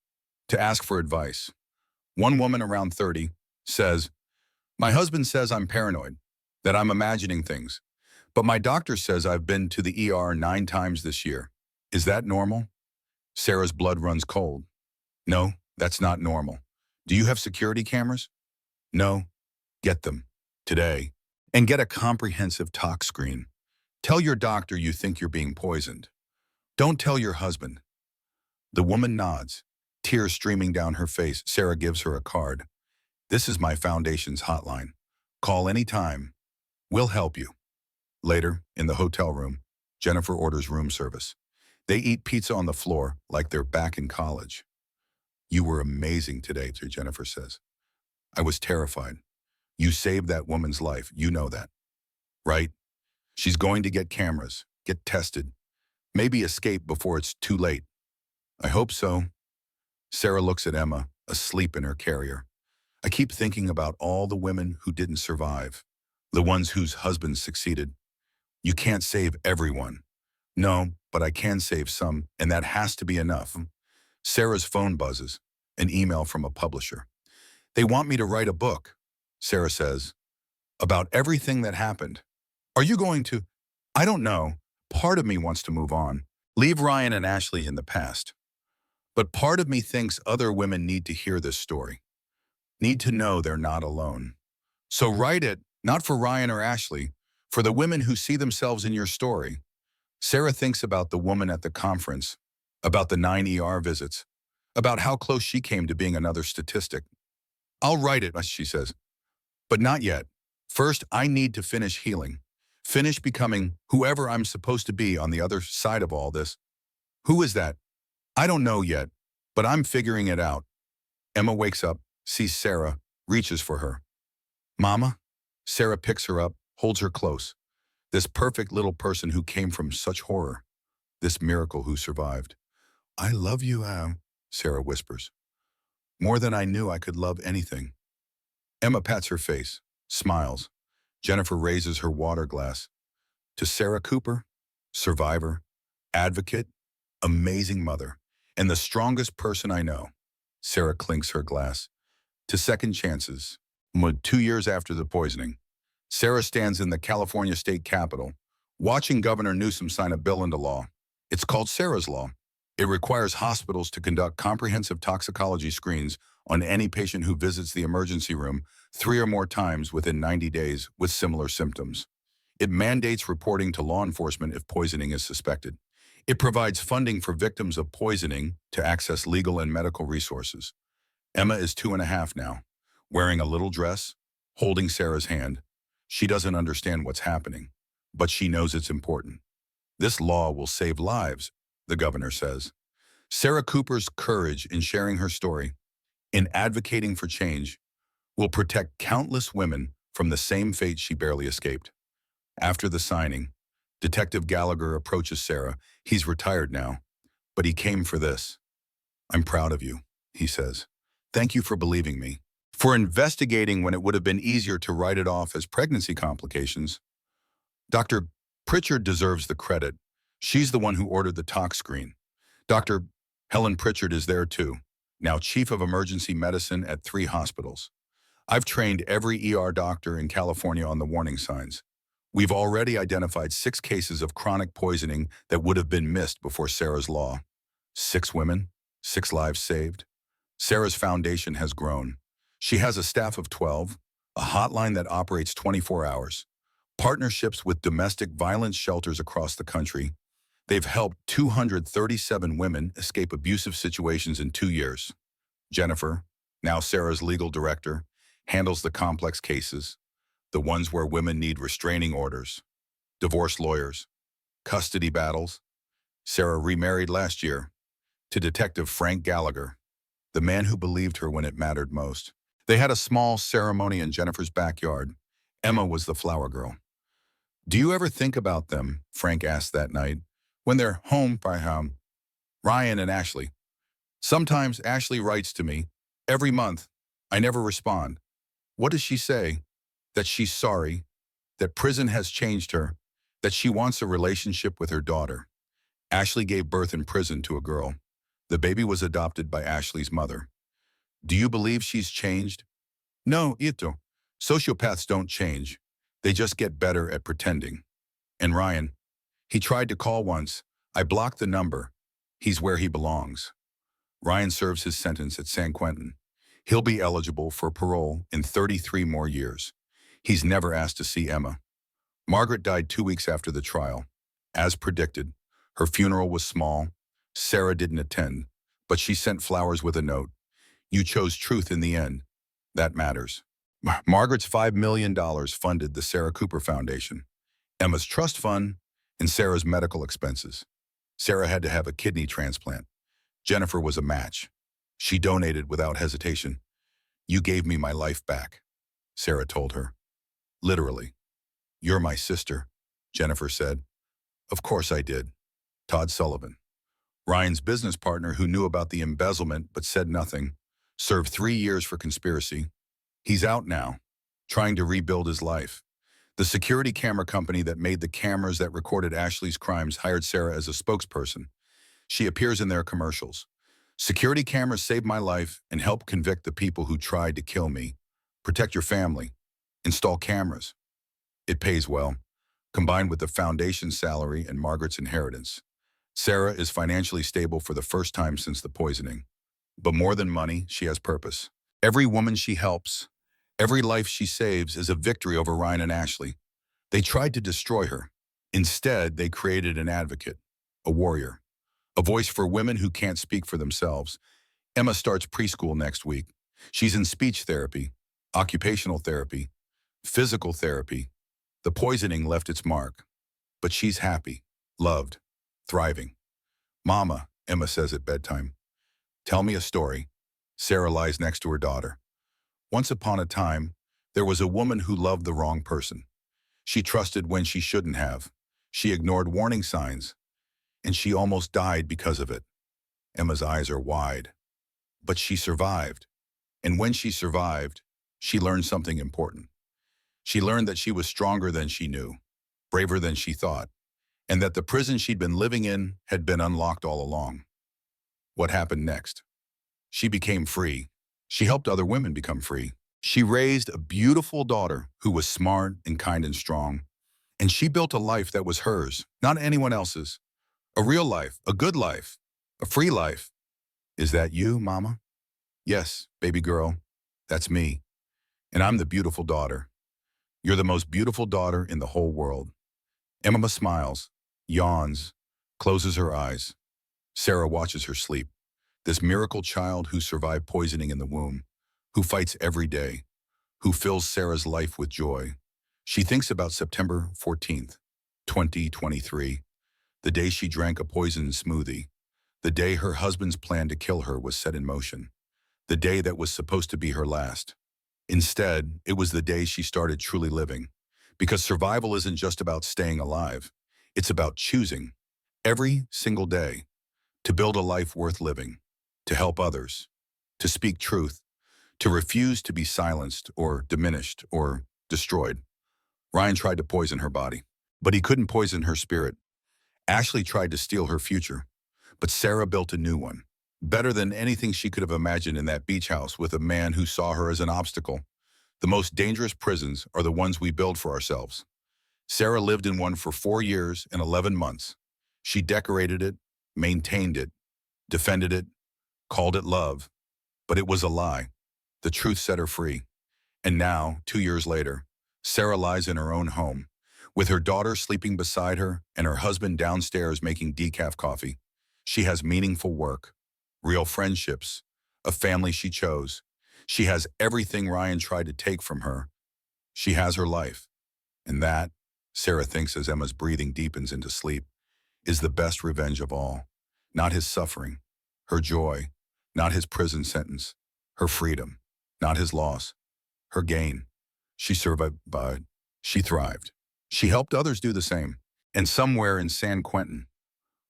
to ask for advice. One woman around 30 says, "My husband says I'm paranoid, that I'm imagining things, but my doctor says I've been to the ER 9 times this year. Is that normal?" Sarah's blood runs cold. No, that's not normal. Do you have security cameras? No. Get them. Today. And get a comprehensive tox screen. Tell your doctor you think you're being poisoned. Don't tell your husband. The woman nods, tears streaming down her face. Sarah gives her a card. This is my foundation's hotline. Call anytime. We'll help you. Later, in the hotel room, Jennifer orders room service. They eat pizza on the floor like they're back in college. You were amazing today, Jennifer says. I was terrified. You saved that woman's life. You know that, right? She's going to get cameras, get tested, maybe escape before it's too late. I hope so. Sarah looks at Emma, asleep in her carrier. I keep thinking about all the women who didn't survive, the ones whose husbands succeeded. You can't save everyone. No, but I can save some, and that has to be enough. Sarah's phone buzzes, an email from a publisher. They want me to write a book, Sarah says, about everything that happened. Are you going to? I don't know. Part of me wants to move on. Leave Ryan and Ashley in the past. But part of me thinks other women need to hear this story. Need to know they're not alone. So write it, not for Ryan or Ashley, for the women who see themselves in your story. Sarah thinks about the woman at the conference, about the 9 ER visits, about how close she came to being another statistic. I'll write it, she says, but not yet. First, I need to finish healing, finish becoming whoever I'm supposed to be on the other side of all this. Who is that? I don't know yet, but I'm figuring it out. Emma wakes up, sees Sarah, reaches for her. Mama? Sarah picks her up, holds her close. This perfect little person who came from such horror. This miracle who survived. I love you, Sarah whispers. More than I knew I could love anything. Emma pats her face, smiles. Jennifer raises her water glass. To Sarah Cooper, survivor, advocate, amazing mother, and the strongest person I know. Sarah clinks her glass. To second chances. 2 years after the poisoning, Sarah stands in the California state capitol, watching Governor Newsom sign a bill into law. It's called Sarah's Law. It requires hospitals to conduct comprehensive toxicology screens on any patient who visits the emergency room 3 or more times within 90 days with similar symptoms. It mandates reporting to law enforcement if poisoning is suspected. It provides funding for victims of poisoning to access legal and medical resources. Emma is 2.5 now, wearing a little dress, holding Sarah's hand. She doesn't understand what's happening, but she knows it's important. This law will save lives, the governor says. Sarah Cooper's courage in sharing her story, in advocating for change, will protect countless women from the same fate she barely escaped. After the signing, Detective Gallagher approaches Sarah. He's retired now, but he came for this. I'm proud of you, he says. Thank you for believing me, for investigating when it would have been easier to write it off as pregnancy complications. Dr. Pritchard deserves the credit. She's the one who ordered the tox screen. Dr. Helen Pritchard is there too, now chief of emergency medicine at 3 hospitals. I've trained every ER doctor in California on the warning signs. We've already identified 6 cases of chronic poisoning that would have been missed before Sarah's Law. 6 women, 6 lives saved. Sarah's foundation has grown. She has a staff of 12, a hotline that operates 24 hours, partnerships with domestic violence shelters across the country. They've helped 237 women escape abusive situations in 2 years. Jennifer, now Sarah's legal director, handles the complex cases, the ones where women need restraining orders, divorce lawyers, custody battles. Sarah remarried last year to Detective Frank Gallagher, the man who believed her when it mattered most. They had a small ceremony in Jennifer's backyard. Emma was the flower girl. Do you ever think about them, Frank asked that night, when they're home by Ryan and Ashley? Sometimes Ashley writes to me, every month. I never respond. What does she say? That she's sorry, that prison has changed her, that she wants a relationship with her daughter. Ashley gave birth in prison to a girl. The baby was adopted by Ashley's mother. Do you believe she's changed? No, ito. Sociopaths don't change. They just get better at pretending. And Ryan, he tried to call once. I blocked the number. He's where he belongs. Ryan serves his sentence at San Quentin. He'll be eligible for parole in 33 more years. He's never asked to see Emma. Margaret died 2 weeks after the trial. As predicted, her funeral was small. Sarah didn't attend, but she sent flowers with a note. You chose truth in the end. That matters. Margaret's $5 million funded the Sarah Cooper Foundation, Emma's trust fund, and Sarah's medical expenses. Sarah had to have a kidney transplant. Jennifer was a match. She donated without hesitation. You gave me my life back, Sarah told her. Literally. You're my sister, Jennifer said. Of course I did. Todd Sullivan, Ryan's business partner who knew about the embezzlement but said nothing, served 3 years for conspiracy. He's out now, trying to rebuild his life. The security camera company that made the cameras that recorded Ashley's crimes hired Sarah as a spokesperson. She appears in their commercials. Security cameras saved my life and helped convict the people who tried to kill me. Protect your family. Install cameras. It pays well, combined with the foundation's salary and Margaret's inheritance. Sarah is financially stable for the first time since the poisoning. But more than money, she has purpose. Every woman she helps, every life she saves is a victory over Ryan and Ashley. They tried to destroy her. Instead, they created an advocate, a warrior, a voice for women who can't speak for themselves. Emma starts preschool next week. She's in speech therapy, occupational therapy, physical therapy. The poisoning left its mark, but she's happy, loved, thriving. Mama, Emma says at bedtime, tell me a story. Sarah lies next to her daughter. Once upon a time, there was a woman who loved the wrong person. She trusted when she shouldn't have. She ignored warning signs, and she almost died because of it. Emma's eyes are wide. But she survived. And when she survived, she learned something important. She learned that she was stronger than she knew, braver than she thought, and that the prison she'd been living in had been unlocked all along. What happened next? She became free. She helped other women become free. She raised a beautiful daughter who was smart and kind and strong. And she built a life that was hers, not anyone else's. A real life, a good life, a free life. Is that you, Mama? Yes, baby girl, that's me. And I'm the beautiful daughter. You're the most beautiful daughter in the whole world. Emma smiles, yawns, closes her eyes. Sarah watches her sleep. This miracle child who survived poisoning in the womb, who fights every day, who fills Sarah's life with joy. She thinks about September 14th, 2023, the day she drank a poisoned smoothie, the day her husband's plan to kill her was set in motion, the day that was supposed to be her last. Instead, it was the day she started truly living. Because survival isn't just about staying alive. It's about choosing, every single day, to build a life worth living, to help others, to speak truth, to refuse to be silenced or diminished or destroyed. Ryan tried to poison her body, but he couldn't poison her spirit. Ashley tried to steal her future, but Sarah built a new one, better than anything she could have imagined in that beach house with a man who saw her as an obstacle. The most dangerous prisons are the ones we build for ourselves. Sarah lived in one for 4 years and 11 months. She decorated it, maintained it, defended it, called it love, but it was a lie. The truth set her free. And now, 2 years later, Sarah lies in her own home, with her daughter sleeping beside her and her husband downstairs making decaf coffee. She has meaningful work, real friendships, a family she chose. She has everything Ryan tried to take from her. She has her life. And that, Sarah thinks as Emma's breathing deepens into sleep, is the best revenge of all. Not his suffering, her joy, not his prison sentence, her freedom, not his loss, her gain. She survived, but she thrived. She helped others do the same. And somewhere in San Quentin,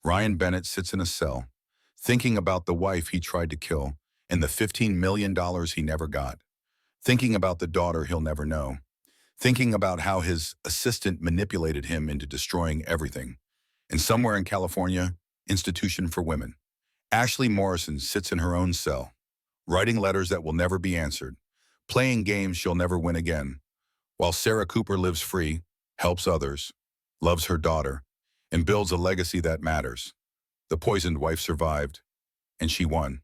Ryan Bennett sits in a cell, thinking about the wife he tried to kill and the $15 million he never got, thinking about the daughter he'll never know, thinking about how his assistant manipulated him into destroying everything. And somewhere in California, institution for women, Ashley Morrison sits in her own cell, writing letters that will never be answered, playing games she'll never win again, while Sarah Cooper lives free, helps others, loves her daughter, and builds a legacy that matters. The poisoned wife survived, and she won.